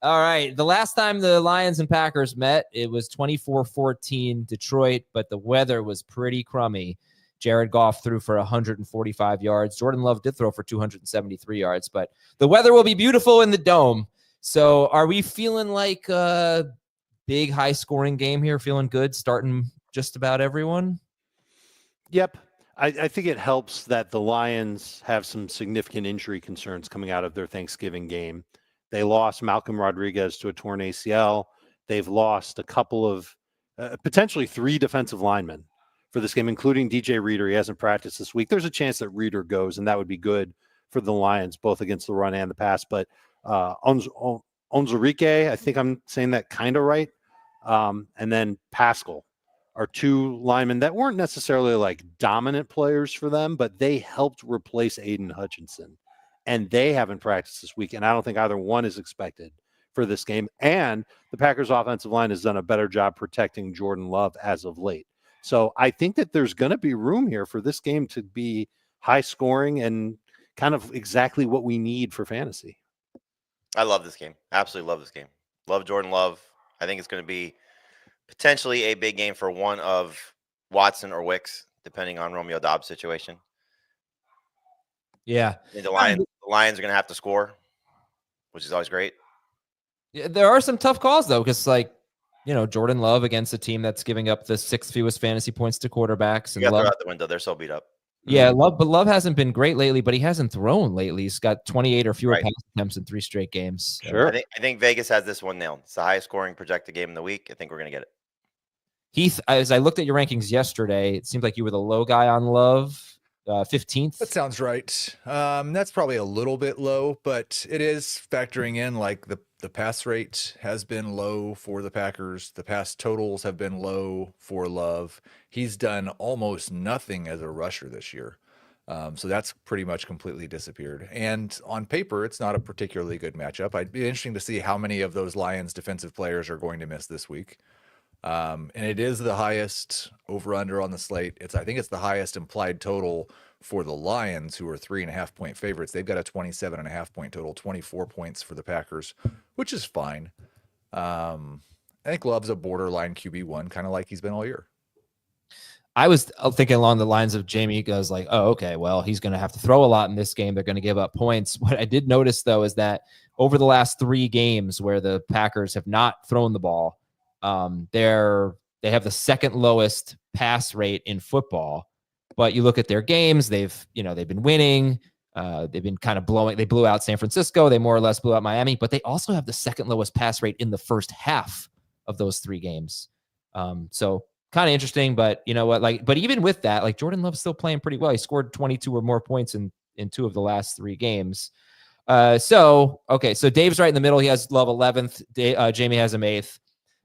All right. The last time the Lions and Packers met, it was 24-14 Detroit, but the weather was pretty crummy. Jared Goff threw for 145 yards. Jordan Love did throw for 273 yards, but the weather will be beautiful in the Dome. So are we feeling like a big high-scoring game here? Feeling good, starting just about everyone? Yep. I think it helps that the Lions have some significant injury concerns coming out of their Thanksgiving game. They lost Malcolm Rodriguez to a torn ACL. They've lost a couple of, potentially 3 defensive linemen for this game, including DJ Reader. He hasn't practiced this week. There's a chance that Reader goes, and that would be good for the Lions, both against the run and the pass. But Onzurike, I think I'm saying that kind of right, and then Pascal are 2 linemen that weren't necessarily like dominant players for them, but they helped replace Aiden Hutchinson. And they haven't practiced this week, and I don't think either one is expected for this game. And the Packers offensive line has done a better job protecting Jordan Love as of late. So I think that there's going to be room here for this game to be high scoring and kind of exactly what we need for fantasy. I love this game. Absolutely love this game. Love Jordan Love. I think it's going to be potentially a big game for one of Watson or Wicks, depending on Romeo Dobbs' situation. Yeah. I mean, the Lions are going to have to score, which is always great. Yeah, there are some tough calls, though, because, Jordan Love against a team that's giving up the 6th fewest fantasy points to quarterbacks. And Love out the window. They're so beat up. Yeah, Love hasn't been great lately, but he hasn't thrown lately. He's got 28 or fewer pass attempts in 3 straight games. Sure. I think Vegas has this one nailed. It's the highest scoring projected game in the week. I think we're going to get it. Heath, as I looked at your rankings yesterday, it seemed like you were the low guy on Love, 15th. That sounds right. That's probably a little bit low, but it is factoring in like the pass rate has been low for the Packers. The pass totals have been low for Love. He's done almost nothing as a rusher this year. So that's pretty much completely disappeared. And on paper, it's not a particularly good matchup. It'd be interesting to see how many of those Lions defensive players are going to miss this week. And it is the highest over-under on the slate. I think it's the highest implied total for the Lions, who are 3.5 point favorites. They've got a 27.5 point total, 24 points for the Packers, which is fine. I think Love's a borderline QB1, kind of like he's been all year. I was thinking along the lines of Jamie goes like, oh, okay, well, he's going to have to throw a lot in this game. They're going to give up points. What I did notice, though, is that over the last 3 games where the Packers have not thrown the ball, they have the 2nd lowest pass rate in football. But you look at their games, they've been winning. They've been kind of they blew out San Francisco. They more or less blew out Miami, but they also have the 2nd lowest pass rate in the first half of those 3 games. So kind of interesting, but you know what, but even with that, Jordan Love's still playing pretty well. He scored 22 or more points in 2 of the last 3 games. So Dave's right in the middle. He has Love 11th. Jamie has him 8th.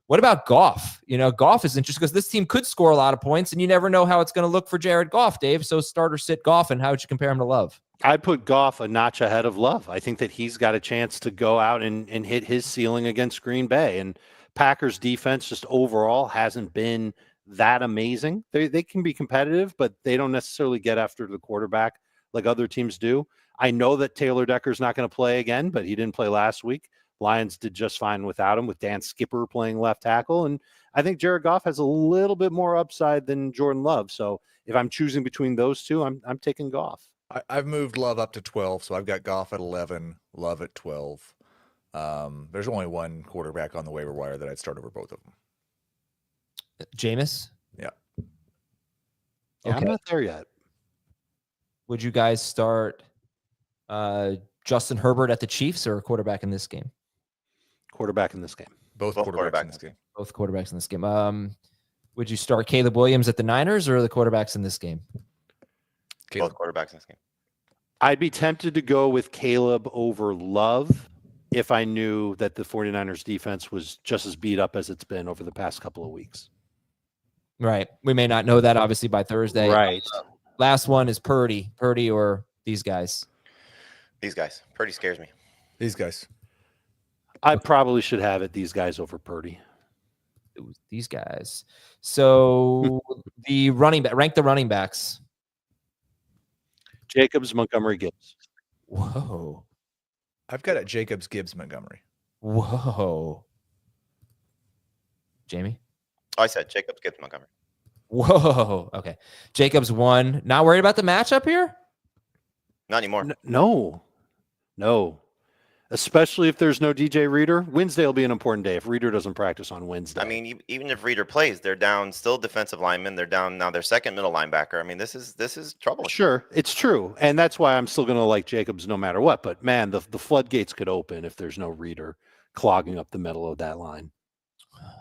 What about Goff? Goff is interesting because this team could score a lot of points, and you never know how it's going to look for Jared Goff, Dave. So start or sit Goff, and how would you compare him to Love? I'd put Goff a notch ahead of Love. I think that he's got a chance to go out and hit his ceiling against Green Bay. And Packers defense just overall hasn't been that amazing. They can be competitive, but they don't necessarily get after the quarterback like other teams do. I know that Taylor Decker's not going to play again, but he didn't play last week. Lions did just fine without him, with Dan Skipper playing left tackle. And I think Jared Goff has a little bit more upside than Jordan Love. So if I'm choosing between those two, I'm taking Goff. I've moved Love up to 12, so I've got Goff at 11, Love at 12. There's only one quarterback on the waiver wire that I'd start over both of them. Jameis? Yeah. Okay. I'm not there yet. Would you guys start Justin Herbert at the Chiefs or a quarterback in this game? Quarterback in this game. Both quarterbacks in this game. Both quarterbacks in this game. Would you start Caleb Williams at the Niners or the quarterbacks in this game? Both quarterbacks in this game. I'd be tempted to go with Caleb over Love if I knew that the 49ers defense was just as beat up as it's been over the past couple of weeks. Right. We may not know that obviously by Thursday. Right. Last one is Purdy or these guys. These guys. Purdy scares me. These guys. I probably should have it these guys over Purdy. It was these guys. So the running back, rank the running backs. Jacobs, Montgomery, Gibbs. Whoa. I've got it Jacobs, Gibbs, Montgomery. Whoa. Jamie? I said Jacobs, Gibbs, Montgomery. Whoa. Okay. Jacobs 1. Not worried about the matchup here? Not anymore. No. Especially if there's no DJ Reader. Wednesday will be an important day if Reader doesn't practice on Wednesday. I mean, even if Reader plays, they're down still defensive linemen. They're down now their second middle linebacker. I mean, this is trouble. Sure, it's true. And that's why I'm still going to like Jacobs no matter what. But, man, the floodgates could open if there's no Reader clogging up the middle of that line.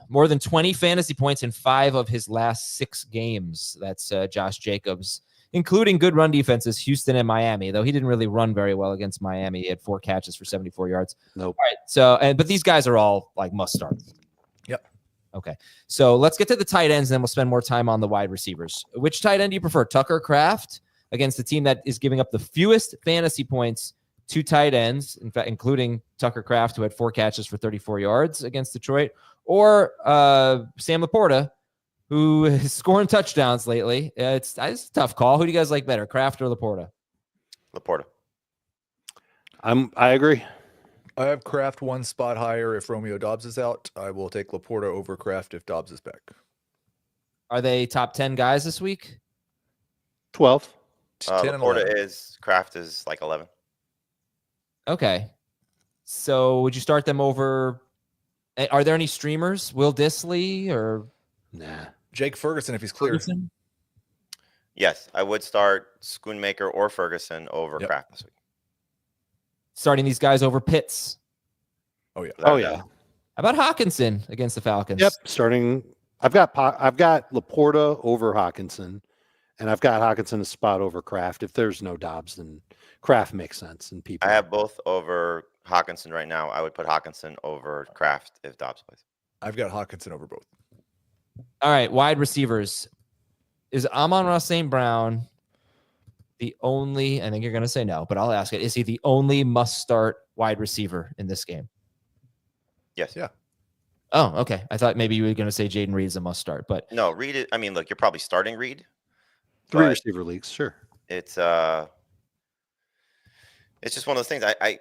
More than 20 fantasy points in 5 of his last 6 games. That's Josh Jacobs, including good run defenses, Houston and Miami, though he didn't really run very well against Miami. He had 4 catches for 74 yards. Nope. All right. So, but these guys are all like must starts. Yep. Okay. So let's get to the tight ends, and then we'll spend more time on the wide receivers. Which tight end do you prefer? Tucker Kraft against the team that is giving up the fewest fantasy points to tight ends, in fact, including Tucker Kraft, who had 4 catches for 34 yards against Detroit, or Sam Laporta, who is scoring touchdowns lately. It's a tough call. Who do you guys like better, Kraft or Laporta? Laporta. I agree. I have Kraft 1 spot higher if Romeo Doubs is out. I will take Laporta over Kraft if Doubs is back. Are they top 10 guys this week? 12. 10 and Laporta 11. is Kraft is like 11. Okay. So would you start them over? Are there any streamers? Will Disley or Nah. Jake Ferguson if he's clear. Ferguson? Yes, I would start Schoonmaker or Ferguson over Kraft this week. Starting these guys over Pitts. Oh yeah. Oh yeah. How about Hawkinson against the Falcons? Yep. Starting. I've got Laporta over Hawkinson, and I've got Hawkinson a spot over Kraft. If there's no Dobbs, then Kraft makes sense. And people. I have both over Hawkinson right now. I would put Hawkinson over Kraft if Dobbs plays. I've got Hawkinson over both. All right, wide receivers. Is Amon-Ra St. Brown the only, I think you're going to say no, but I'll ask it. Is he the only must-start wide receiver in this game? Yes. Yeah. Oh, okay. I thought maybe you were going to say Jaden Reed is a must-start, but No, Reed. I mean, look, you're probably starting Reed. 3 but receiver leagues, sure. It's just one of those things. I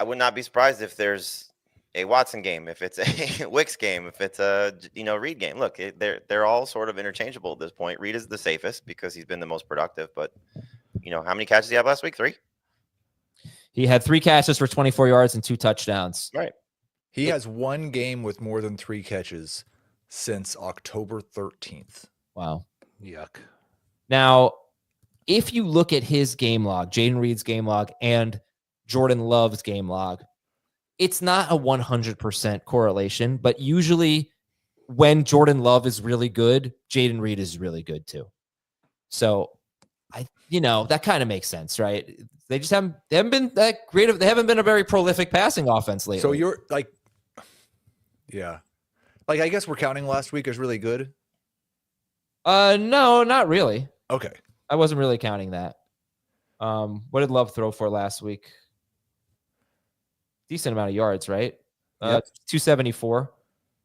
would not be surprised if there's a Watson game, if it's a Wicks game, if it's a Reed game. Look, they're all sort of interchangeable at this point. Reed is the safest because he's been the most productive. But how many catches did he have last week? 3. he had 3 catches for 24 yards and 2 touchdowns. Right. He has 1 game with more than 3 catches since October 13th. Wow. Yuck. Now, if you look at his game log, Jaden Reed's game log, and Jordan Love's game log, it's not a 100% correlation, but usually when Jordan Love is really good, Jaden Reed is really good too. So that kind of makes sense, right? They haven't been that great. They haven't been a very prolific passing offense lately. So you're like, yeah. Like, I guess we're counting last week as really good. No, not really. Okay. I wasn't really counting that. What did Love throw for last week? Decent amount of yards, right? 274.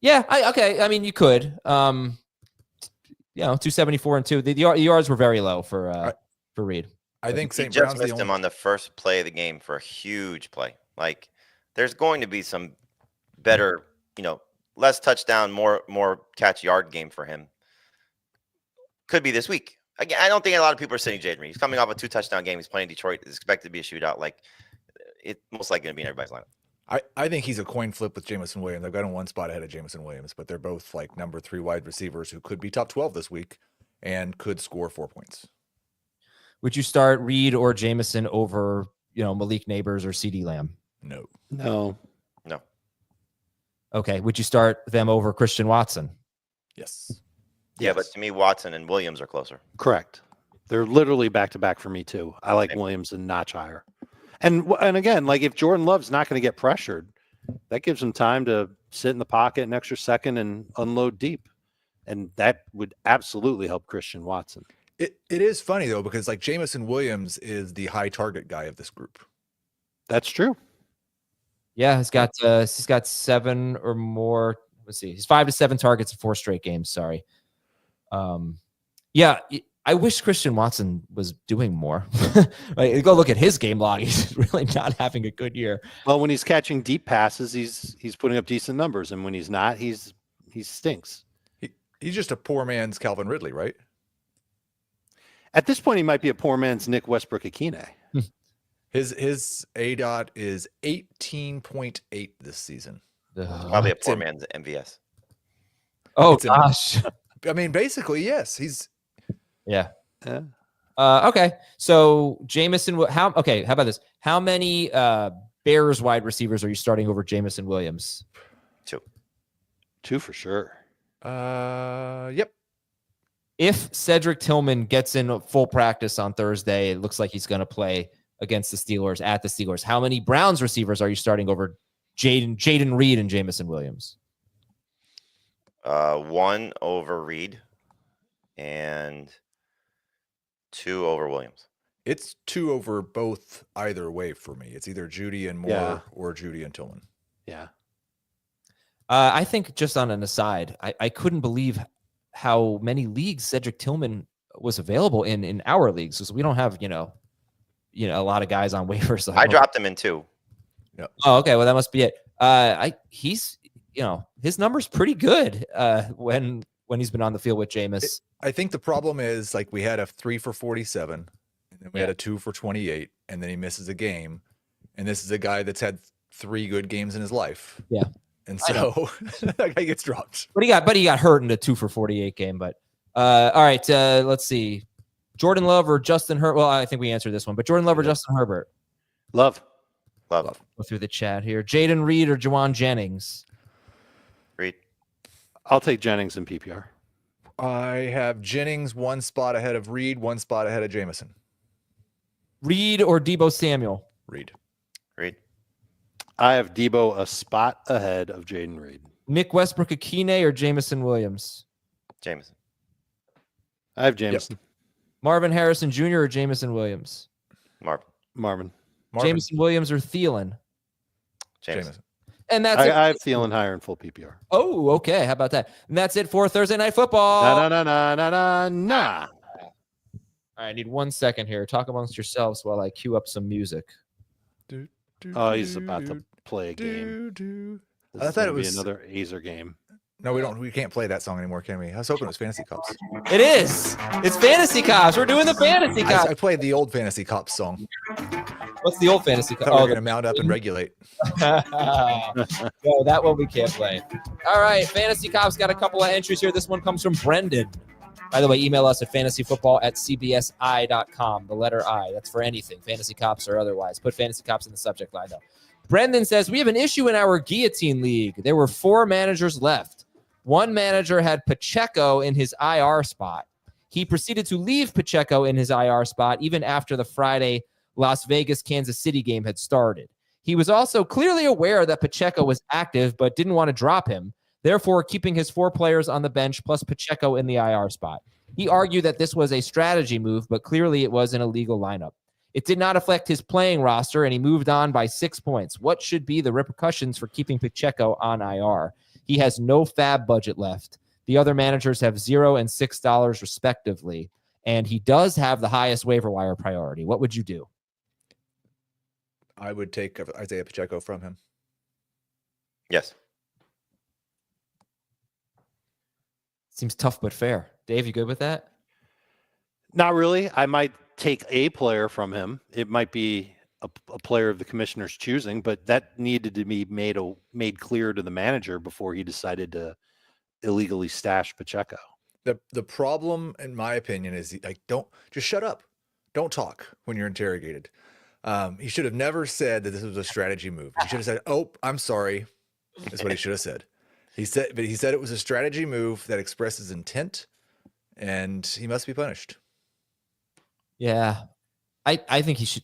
Yeah, okay. I mean, you could. 274 and 2. The yards were very low for Reed. I think He St. just Brown's missed him on the first play of the game for a huge play. Like, there's going to be some better, less touchdown, more catch yard game for him. Could be this week. Again, I don't think a lot of people are sitting Jaden Reed. He's coming off a 2 touchdown game. He's playing Detroit. It's expected to be a shootout. Like, it's most likely going to be in everybody's lineup. I think he's a coin flip with Jameson Williams. I've got him 1 spot ahead of Jameson Williams, but they're both like number 3 wide receivers who could be top 12 this week and could score 4 points. Would you start Reed or Jameson over, Malik Nabers or CeeDee Lamb? No. Okay. Would you start them over Christian Watson? Yes. Yeah, but to me, Watson and Williams are closer. Correct. They're literally back-to-back for me, too. I like Williams a notch higher. And again, like if Jordan Love's not going to get pressured, that gives him time to sit in the pocket an extra second and unload deep. And that would absolutely help Christian Watson. It is funny, though, because like Jameson Williams is the high target guy of this group. That's true. Yeah, he's got 7 or more. Let's see. He's 5 to 7 targets in 4 straight games. Sorry. Yeah, I wish Christian Watson was doing more. Like, go look at his game log. He's really not having a good year. Well, when he's catching deep passes, he's putting up decent numbers, and when he's not, he stinks. He's just a poor man's Calvin Ridley, right? At this point, he might be a poor man's Nick Westbrook-Akine. His ADOT is 18.8 this season. Probably a poor man's MVS. Oh gosh. I mean, basically, yes. Yeah. Okay. So Jameson, how about this? How many Bears wide receivers are you starting over Jameson Williams? 2 for sure. Yep. If Cedric Tillman gets in full practice on Thursday, it looks like he's going to play against the Steelers at the Steelers. How many Browns receivers are you starting over Jaden Reed and Jameson Williams? 1 over Reed and 2 over Williams. It's 2 over both either way for me. It's either Judy and Moore or Judy and Tillman. Yeah. I think just on an aside, I couldn't believe how many leagues Cedric Tillman was available in our leagues, because we don't have, a lot of guys on waivers. So I dropped him in 2. Yep. Oh, okay. Well, that must be it. He's, his number's pretty good when he's been on the field with Jameis. I think the problem is, like, we had a 3 for 47, and then we had a 2 for 28, and then he misses a game. And this is a guy that's had 3 good games in his life. Yeah. And so that guy gets dropped. But he got hurt in the 2 for 48 game. But all right, let's see. Jordan Love or Justin Herbert? Well, I think we answered this one. But Jordan Love or Justin Herbert? Love. Go through the chat here. Jaden Reed or Juwan Jennings? Reed. I'll take Jennings in PPR. I have Jennings 1 spot ahead of Reed, 1 spot ahead of Jameson. Reed or Deebo Samuel? Reed. I have Deebo a spot ahead of Jaden Reed. Nick Westbrook-Akine or Jameson Williams? Jameson. I have Jameson. Yep. Marvin Harrison Jr. or Jameson Williams? Marvin. Jameson Williams or Thielen? Jameson. And that's it. I have Thielen higher in full PPR. Oh, okay. How about that? And that's it for Thursday Night Football. Nah. All right, I need 1 second here. Talk amongst yourselves while I cue up some music. Oh, he's about to play a game. I thought it was another Azer game. No, we can't play that song anymore, can we? I was hoping it was Fantasy Cops. It is. It's Fantasy Cops. We're doing the Fantasy Cops. I played the old Fantasy Cops song. What's the old Fantasy Cops? We're going to mount up and regulate. No, that one we can't play. All right, Fantasy Cops got a couple of entries here. This one comes from Brendan. By the way, email us at fantasyfootball@cbsi.com. The letter I. That's for anything, Fantasy Cops or otherwise. Put Fantasy Cops in the subject line, though. Brendan says, we have an issue in our guillotine league. There were 4 managers left. One manager had Pacheco in his IR spot. He proceeded to leave Pacheco in his IR spot even after the Friday Las Vegas-Kansas City game had started. He was also clearly aware that Pacheco was active but didn't want to drop him, therefore keeping his 4 players on the bench plus Pacheco in the IR spot. He argued that this was a strategy move, but clearly it was an illegal lineup. It did not affect his playing roster, and he moved on by 6 points. What should be the repercussions for keeping Pacheco on IR? He has no fab budget left. The other managers have $0 and $6 respectively, and he does have the highest waiver wire priority. What would you do? I would take Isaiah Pacheco from him. Yes. Seems tough but fair. Dave, you good with that? Not really. I might take a player from him. It might be a player of the commissioner's choosing, but that needed to be made clear to the manager before he decided to illegally stash Pacheco. The problem, in my opinion, is like, don't just shut up. Don't talk when you're interrogated. He should have never said that this was a strategy move. He should have said, "Oh, I'm sorry." That's what he should have said. He said it was a strategy move that expresses intent, and he must be punished. Yeah, I think he should.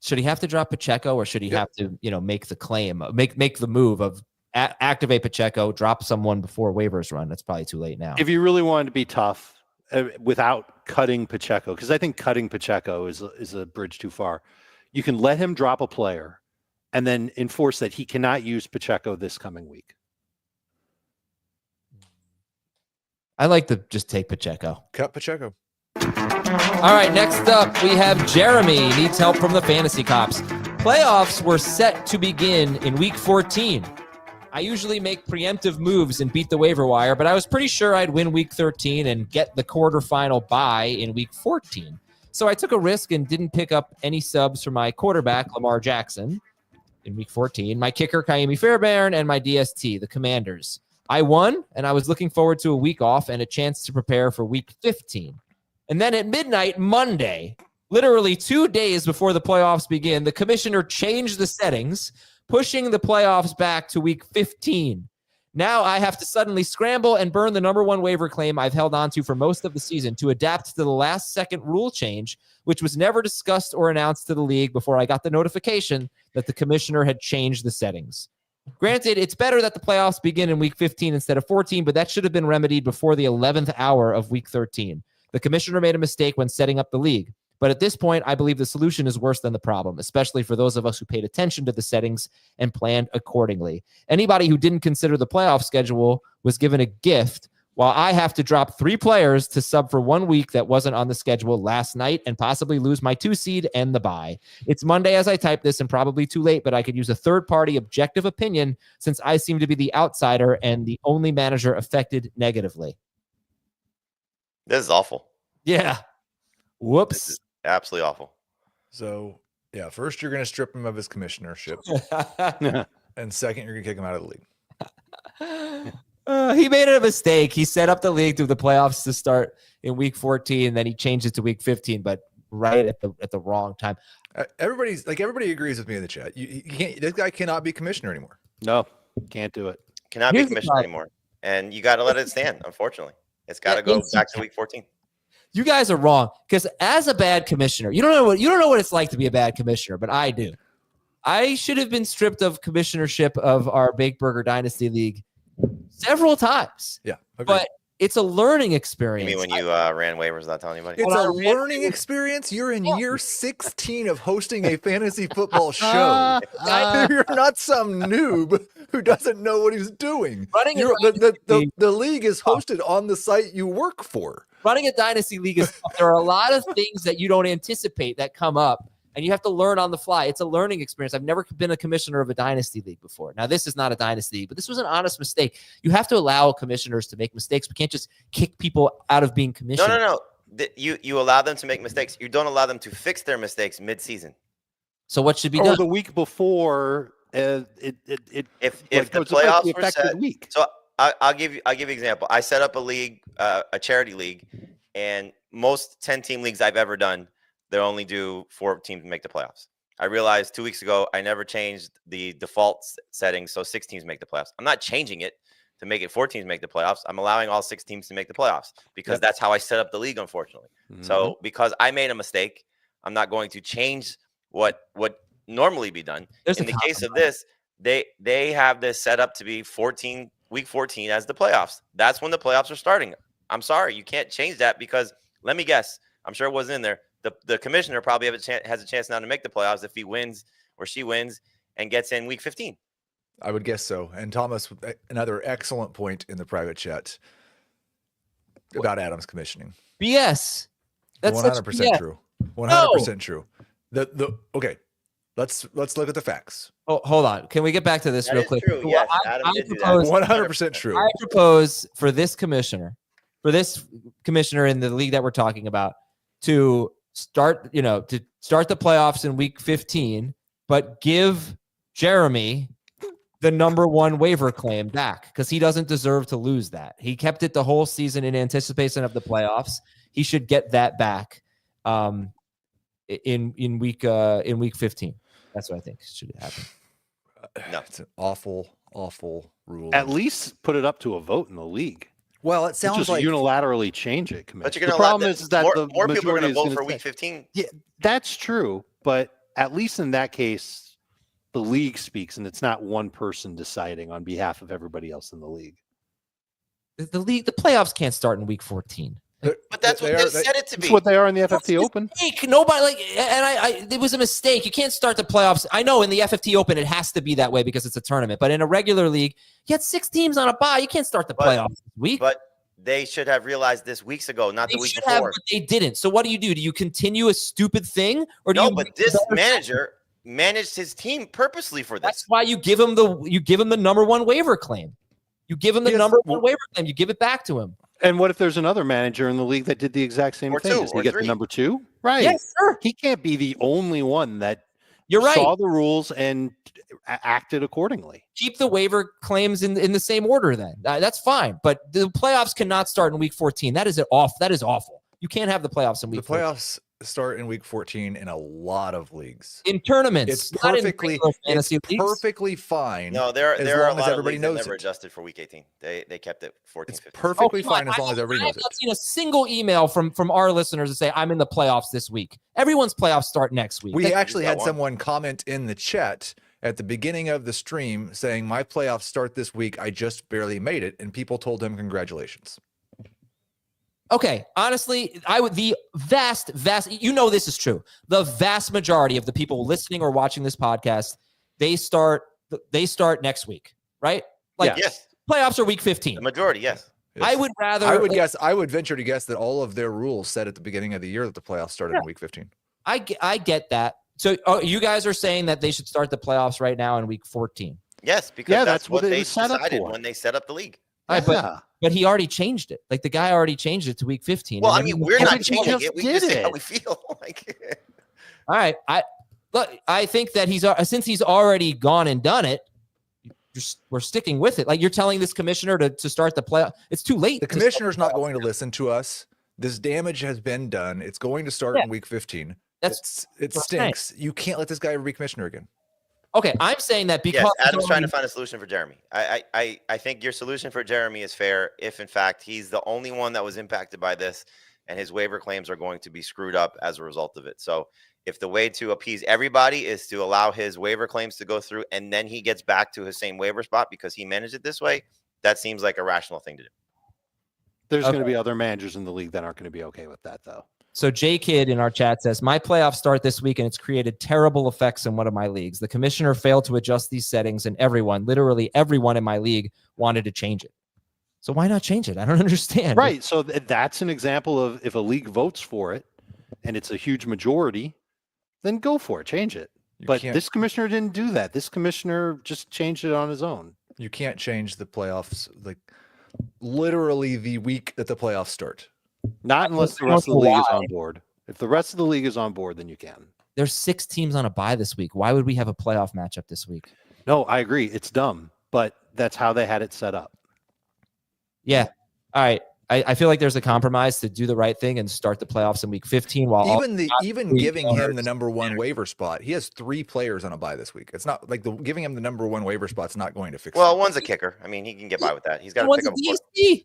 Should he have to drop Pacheco, or should he have to, make the claim, make the move of activate Pacheco, drop someone before waivers run? That's probably too late now. If you really wanted to be tough without cutting Pacheco, because I think cutting Pacheco is a bridge too far, you can let him drop a player and then enforce that he cannot use Pacheco this coming week. I like to just take Pacheco. Cut Pacheco. All right, next up, we have Jeremy. Needs help from the Fantasy Cops. Playoffs were set to begin in Week 14. I usually make preemptive moves and beat the waiver wire, but I was pretty sure I'd win week 13 and get the quarterfinal bye in week 14. So I took a risk and didn't pick up any subs for my quarterback, Lamar Jackson, in week 14, my kicker, Kaimi Fairbairn, and my DST, the Commanders. I won, and I was looking forward to a week off and a chance to prepare for week 15. And then at midnight, Monday, literally 2 days before the playoffs begin, the commissioner changed the settings, pushing the playoffs back to week 15. Now I have to suddenly scramble and burn the number one waiver claim I've held on to for most of the season to adapt to the last-second rule change, which was never discussed or announced to the league before I got the notification that the commissioner had changed the settings. Granted, it's better that the playoffs begin in week 15 instead of 14, but that should have been remedied before the 11th hour of week 13. The commissioner made a mistake when setting up the league. But at this point, I believe the solution is worse than the problem, especially for those of us who paid attention to the settings and planned accordingly. Anybody who didn't consider the playoff schedule was given a gift, while I have to drop 3 players to sub for 1 week that wasn't on the schedule last night and possibly lose my 2 seed and the bye. It's Monday as I type this and probably too late, but I could use a third-party objective opinion since I seem to be the outsider and the only manager affected negatively. This is awful. Yeah. Whoops. This is absolutely awful. So, yeah, first you're going to strip him of his commissionership. And second, you're going to kick him out of the league. He made a mistake. He set up the league through the playoffs to start in week 14, and then he changed it to week 15, but right at the wrong time. Everybody agrees with me in the chat. You can't, this guy cannot be commissioner anymore. No, can't do it. Cannot be commissioner anymore. And you got to let it stand, unfortunately. It's got to go back to week 14. You guys are wrong, because as a bad commissioner, you don't know what it's like to be a bad commissioner, but I do. I should have been stripped of commissionership of our Bake Burger Dynasty League several times. Yeah, but it's a learning experience. You mean when you ran waivers without telling anybody? It's a learning experience. You're in year 16 of hosting a fantasy football show. You're not some noob who doesn't know what he's doing. The league is hosted on the site you work for. Running a dynasty league is tough. There are a lot of things that you don't anticipate that come up, and you have to learn on the fly. It's a learning experience. I've never been a commissioner of a dynasty league before. Now, this is not a dynasty league, but this was an honest mistake. You have to allow commissioners to make mistakes. We can't just kick people out of being commissioners. No. You allow them to make mistakes. You don't allow them to fix their mistakes mid-season. So what should be done? Or the week before, if the playoffs were set. So I'll give you an example. I set up a league, a charity league, and most 10-team leagues I've ever done, they only do 4 teams make the playoffs. I realized 2 weeks ago I never changed the default settings, so 6 teams make the playoffs. I'm not changing it to make it 4 teams make the playoffs. I'm allowing all 6 teams to make the playoffs because that's how I set up the league, unfortunately. Mm-hmm. So because I made a mistake, I'm not going to change what would normally be done. In the case of this, they have this set up to be week 14 as the playoffs. That's when the playoffs are starting. I'm sorry, you can't change that because let me guess. I'm sure it wasn't in there. The commissioner probably has a chance now to make the playoffs if he wins or she wins and gets in week 15. I would guess so. And Thomas, another excellent point in the private chat about Adam's commissioning. BS. That's 100% true. 100% true. Okay. Let's look at the facts. Oh, hold on. Can we get back to this real quick? True. Yes, Adam did do that. 100% true. I propose for this commissioner in the league that we're talking about to start the playoffs in week 15, but give Jeremy the number one waiver claim back because he doesn't deserve to lose that. He kept it the whole season in anticipation of the playoffs. He should get that back in week 15. That's what I think should happen. No, it's an awful rule. At least put it up to a vote in the league. Well, it sounds just like unilaterally change it. But you're going to the problem is that more people are going to vote for week 15. Yeah, that's true. But at least in that case, the league speaks, and it's not one person deciding on behalf of everybody else in the league. The playoffs can't start in week 14. But that's what they said it to be. That's what they are in the FFT Open. Nobody it was a mistake. You can't start the playoffs. I know in the FFT Open it has to be that way because it's a tournament. But in a regular league, you had 6 teams on a bye. You can't start the playoffs this week. But they should have realized this weeks ago, not the week before. But they didn't. So what do? Do you continue a stupid thing, or do no? But this manager managed his team purposely for this. That's why you give him the number one waiver claim. You give him the number one waiver claim. You give it back to him. And what if there's another manager in the league that did the exact same thing? Does he get the number 2? Right. Yes, sir. He can't be the only one that You're right. saw the rules and acted accordingly. Keep the waiver claims in the same order then. That's fine. But the playoffs cannot start in week 14. That is awful. You can't have the playoffs in week 14. The playoffs start in week 14 in a lot of leagues. In tournaments. It's perfectly fine. No, there are a lot of everybody leagues knows that never it. adjusted for week 18. They kept it 14, It's 15. perfectly fine as long as everybody I knows have not it. seen a single email from our listeners to say I'm in the playoffs this week. Everyone's playoffs start next week. We actually had someone comment in the chat at the beginning of the stream saying, my playoffs start this week. I just barely made it. And people told him, congratulations. Okay, honestly, the vast, this is true. The vast majority of the people listening or watching this podcast, they start next week, right? Like, yes. Playoffs are week 15. The majority, yes. I would rather. I would venture to guess that all of their rules said at the beginning of the year that the playoffs started in week 15. I get that. So you guys are saying that they should start the playoffs right now in week 14. Yes, because that's what it they was set up decided for. when they set up the league. Right, but he already changed it. Like the guy already changed it to week 15. Well, I mean, we're not changing it. We did just say it. how we feel. All right. I think that since he's already gone and done it, we're sticking with it. Like you're telling this commissioner to start the playoff. It's too late. The commissioner's not going to listen to us. This damage has been done. It's going to start in week 15. It stinks. You can't let this guy ever be commissioner again. Okay, I'm saying that because Adam's trying to find a solution for Jeremy. I think your solution for Jeremy is fair if, in fact, he's the only one that was impacted by this and his waiver claims are going to be screwed up as a result of it. So if the way to appease everybody is to allow his waiver claims to go through and then he gets back to his same waiver spot because he managed it this way, that seems like a rational thing to do. There's going to be other managers in the league that aren't going to be okay with that, though. So J Kid in our chat says, my playoffs start this week and it's created terrible effects in one of my leagues. The commissioner failed to adjust these settings and literally everyone in my league wanted to change it. So why not change it? I don't understand. Right. So that's an example of if a league votes for it and it's a huge majority, then go for it. Change it. But this commissioner didn't do that. This commissioner just changed it on his own. You can't change the playoffs like literally the week that the playoffs start. Not unless the rest of the league is on board. If the rest of the league is on board, then you can. There's 6 teams on a bye this week. Why would we have a playoff matchup this week? No, I agree. It's dumb, but that's how they had it set up. Yeah. All right. I feel like there's a compromise to do the right thing and start the playoffs in week 15 while even giving him the number one waiver spot. He has 3 players on a bye this week. It's not like giving him the number one waiver spot's not going to fix it. Well, one's a kicker. I mean, he can get by with that. He's got to pick up a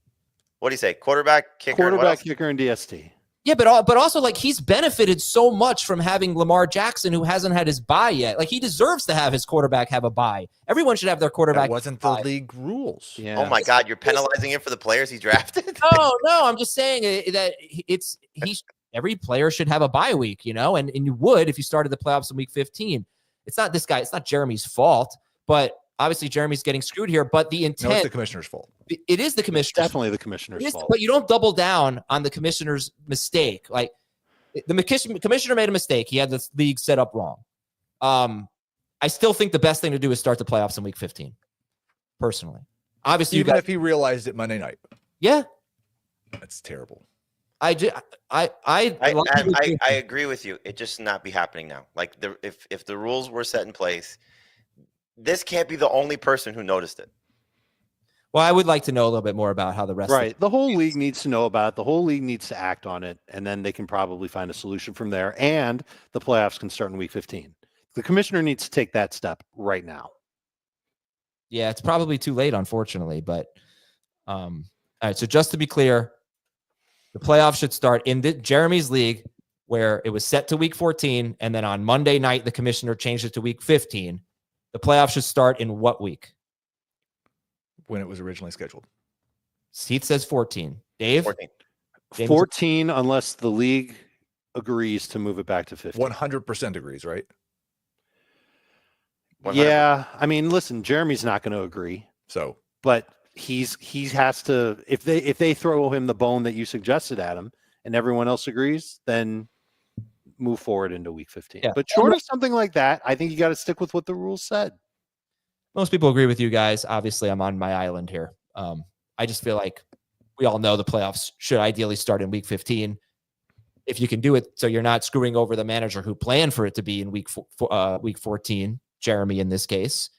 what do you say? Quarterback, kicker, kicker, and DST. Yeah, but also like he's benefited so much from having Lamar Jackson, who hasn't had his bye yet. Like he deserves to have his quarterback have a bye. Everyone should have their quarterback. That wasn't the league rules. Yeah. Oh my God, you're penalizing him for the players he drafted. No, I'm just saying that every player should have a bye week, and you would if you started the playoffs in week 15. It's not this guy. It's not Jeremy's fault, but obviously Jeremy's getting screwed here. But the intent. No, it's the commissioner's fault. It is the commissioner's Definitely the commissioner's fault. But you don't double down on the commissioner's mistake. Like the commissioner made a mistake. He had the league set up wrong. I still think the best thing to do is start the playoffs in week 15. Personally, obviously, even if he realized it Monday night. Yeah, that's terrible. I agree with you. It just not be happening now. Like if the rules were set in place, this can't be the only person who noticed it. Well, I would like to know a little bit more about how the rest. Right. The whole league needs to know about it. The whole league needs to act on it, and then they can probably find a solution from there. And the playoffs can start in week 15. The commissioner needs to take that step right now. Yeah, it's probably too late, unfortunately. But all right. So just to be clear, the playoffs should start in Jeremy's league, where it was set to week 14, and then on Monday night the commissioner changed it to week 15. The playoffs should start in what week? When it was originally scheduled. Heath says 14. Dave? 14. 14 unless the league agrees to move it back to 15. 100% agrees, right? 100%. Yeah. I mean, listen, Jeremy's not going to agree. So, but he has to, if they throw him the bone that you suggested, Adam, and everyone else agrees, then move forward into week 15. Yeah. But short of something like that, I think you got to stick with what the rules said. Most people agree with you guys. Obviously, I'm on my island here. I just feel like we all know the playoffs should ideally start in week 15. If you can do it so you're not screwing over the manager who planned for it to be in week 14, Jeremy in this case,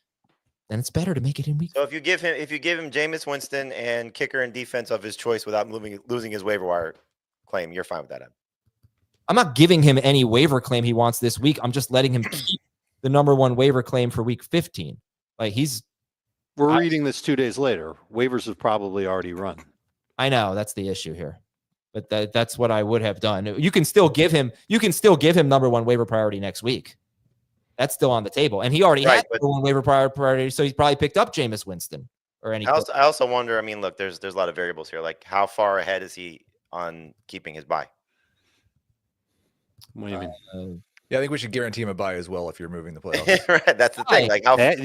then it's better to make it in week. So if you give him Jameis Winston and kicker and defense of his choice without losing his waiver wire claim, you're fine with that, Ed. I'm not giving him any waiver claim he wants this week. I'm just letting him keep the number one waiver claim for week 15. Like we're reading this 2 days later. Waivers have probably already run. I know that's the issue here, but that's what I would have done. You can still give him number one waiver priority next week. That's still on the table, and he already had number one waiver priority, so he's probably picked up Jameis Winston or any. I also wonder. I mean, look, there's a lot of variables here. Like, how far ahead is he on keeping his bye? What do you mean? Yeah, I think we should guarantee him a bye as well if you're moving the playoffs. Right, that's the thing. Like, that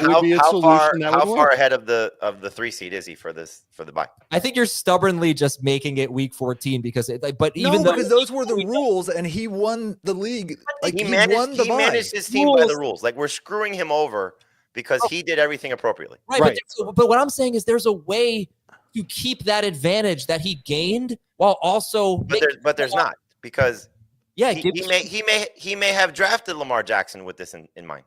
would be a solution. How far ahead of the 3 seed is he for the bye? I think you're stubbornly just making it week 14 because because those were the rules and he won the league. Like he managed his team by the rules. Like, we're screwing him over because he did everything appropriately. Right. But what I'm saying is there's a way to keep that advantage that he gained while also. But there's not, because. Yeah, he may have drafted Lamar Jackson with this in mind.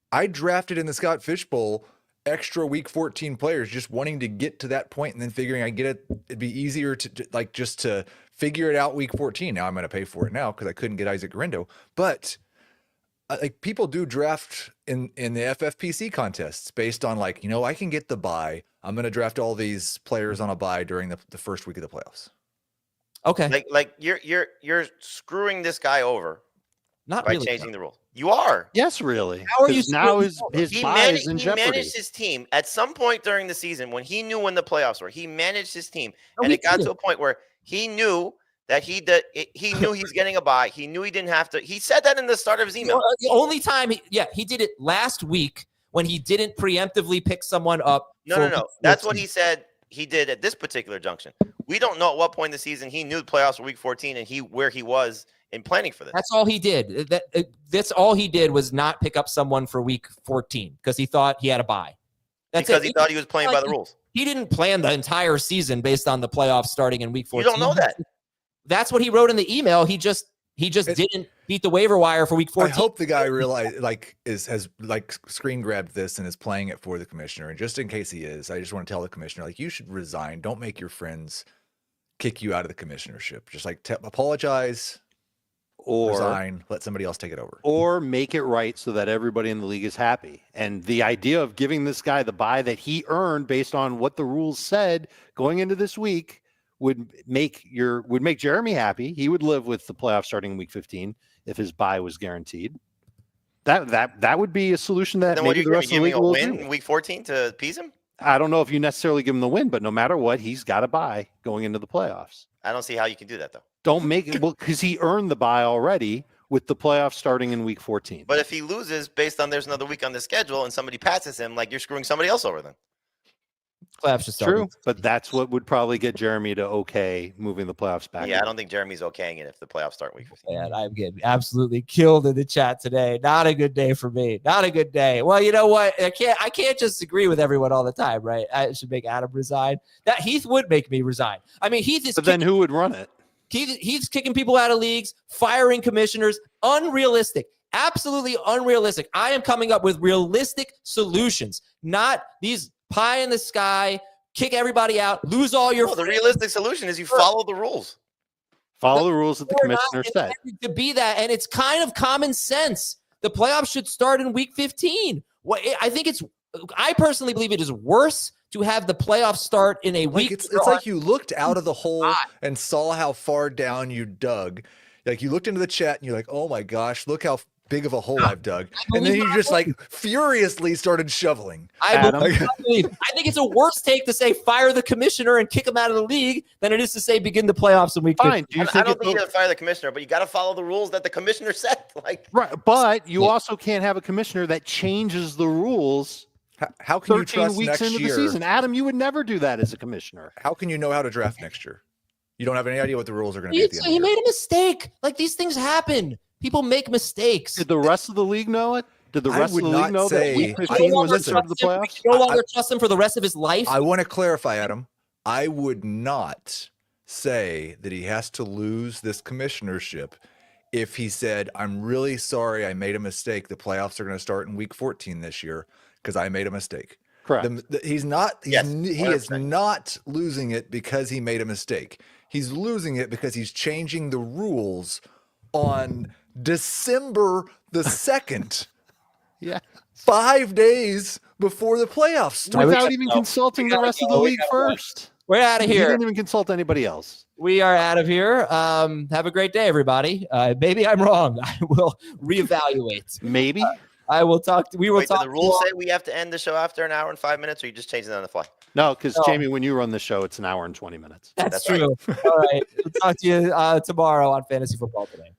I drafted in the Scott Fish Bowl extra week 14 players, just wanting to get to that point and then figuring it'd be easier to figure it out week 14. Now I'm going to pay for it now because I couldn't get Isaac Grindo. But like, people do draft in the FFPC contests based on I can get the bye. I'm going to draft all these players on a bye during the first week of the playoffs. Okay. Like you're screwing this guy over by changing the rules. You are. Yes, really. How are you now his bye is in jeopardy. He managed his team at some point during the season when he knew when the playoffs were. He managed his team, and it got to a point where he knew that he knew he's getting a bye. He knew he didn't have to. He said that in the start of his email. The only time he did it last week when he didn't preemptively pick someone up. No. That's what he said he did at this particular junction. We don't know at what point in the season he knew the playoffs were week 14 and where he was in planning for this. That's all he did. That's all he did was not pick up someone for week 14 because he thought he had a bye. Because he thought he was playing by the rules. He didn't plan the entire season based on the playoffs starting in week 14. You don't know that. That's what he wrote in the email. He just didn't beat the waiver wire for week 14. I hope the guy realized has screen grabbed this and is playing it for the commissioner. And just in case he is, I just want to tell the commissioner, you should resign. Don't make your friends kick you out of the commissionership. Just apologize or resign, let somebody else take it over. Or make it right so that everybody in the league is happy. And the idea of giving this guy the bye that he earned based on what the rules said going into this week would make Jeremy happy. He would live with the playoff starting in week 15 if his bye was guaranteed. That would be a solution that then maybe the rest of the league will win in week 14 to appease him. I don't know if you necessarily give him the win, but no matter what, he's got a bye going into the playoffs. I don't see how you can do that though. Don't make it because he earned the bye already with the playoffs starting in week 14. But if he loses based on there's another week on the schedule and somebody passes him, you're screwing somebody else over then. Playoffs just started. True, but that's what would probably get Jeremy to moving the playoffs back. Yeah, I don't think Jeremy's okaying it if the playoffs start week 15. Man, I'm getting absolutely killed in the chat today. Not a good day for me. Not a good day. Well, you know what? I can't just agree with everyone all the time, right? I should make Adam resign. That Heath would make me resign. I mean, Heath is. But then who would run it? He's kicking people out of leagues, firing commissioners. Unrealistic. Absolutely unrealistic. I am coming up with realistic solutions, not these pie in the sky, kick everybody out, lose all your. The realistic solution is you follow the rules. Follow the rules that the commissioner said. To be that, and it's kind of common sense. The playoffs should start in week 15. I personally believe it is worse to have the playoffs start in a week. It's like you looked out of the hole and saw how far down you dug. You looked into the chat and you're like, oh my gosh, look how big of a hole I've dug. And then you just furiously started shoveling. I think it's a worse take to say fire the commissioner and kick him out of the league than it is to say begin the playoffs in week 15. I don't think you got to fire the commissioner, but you got to follow the rules that the commissioner set. Right, but you also can't have a commissioner that changes the rules. How can you 13 trust weeks next into year? the season? Adam, you would never do that as a commissioner. How can you know how to draft next year? You don't have any idea what the rules are going to be at the end. He made a mistake. Like, these things happen. People make mistakes. Did the rest of the league know it? Did the rest of the league know that Week 15 was the start of the playoffs? No longer trust him for the rest of his life. I want to clarify, Adam. I would not say that he has to lose this commissionership if he said, I'm really sorry I made a mistake. The playoffs are going to start in week 14 this year because I made a mistake. Correct. He's not. He is 100%. not losing it because he made a mistake. He's losing it because he's changing the rules on December the 2nd. Yeah. 5 days before the playoffs start. Without even consulting the rest of the league first. We're out of He here. didn't even consult anybody else. We are out of here. Have a great day, everybody. Maybe I'm wrong. I will reevaluate. Maybe. I will talk. We will Wait, do talk. the rules say we have to end the show after an hour and 5 minutes, or you just changing it on the fly? No, because Jamie, when you run the show, it's an hour and 20 minutes. That's That's true. All right. We'll talk to you tomorrow on Fantasy Football Today.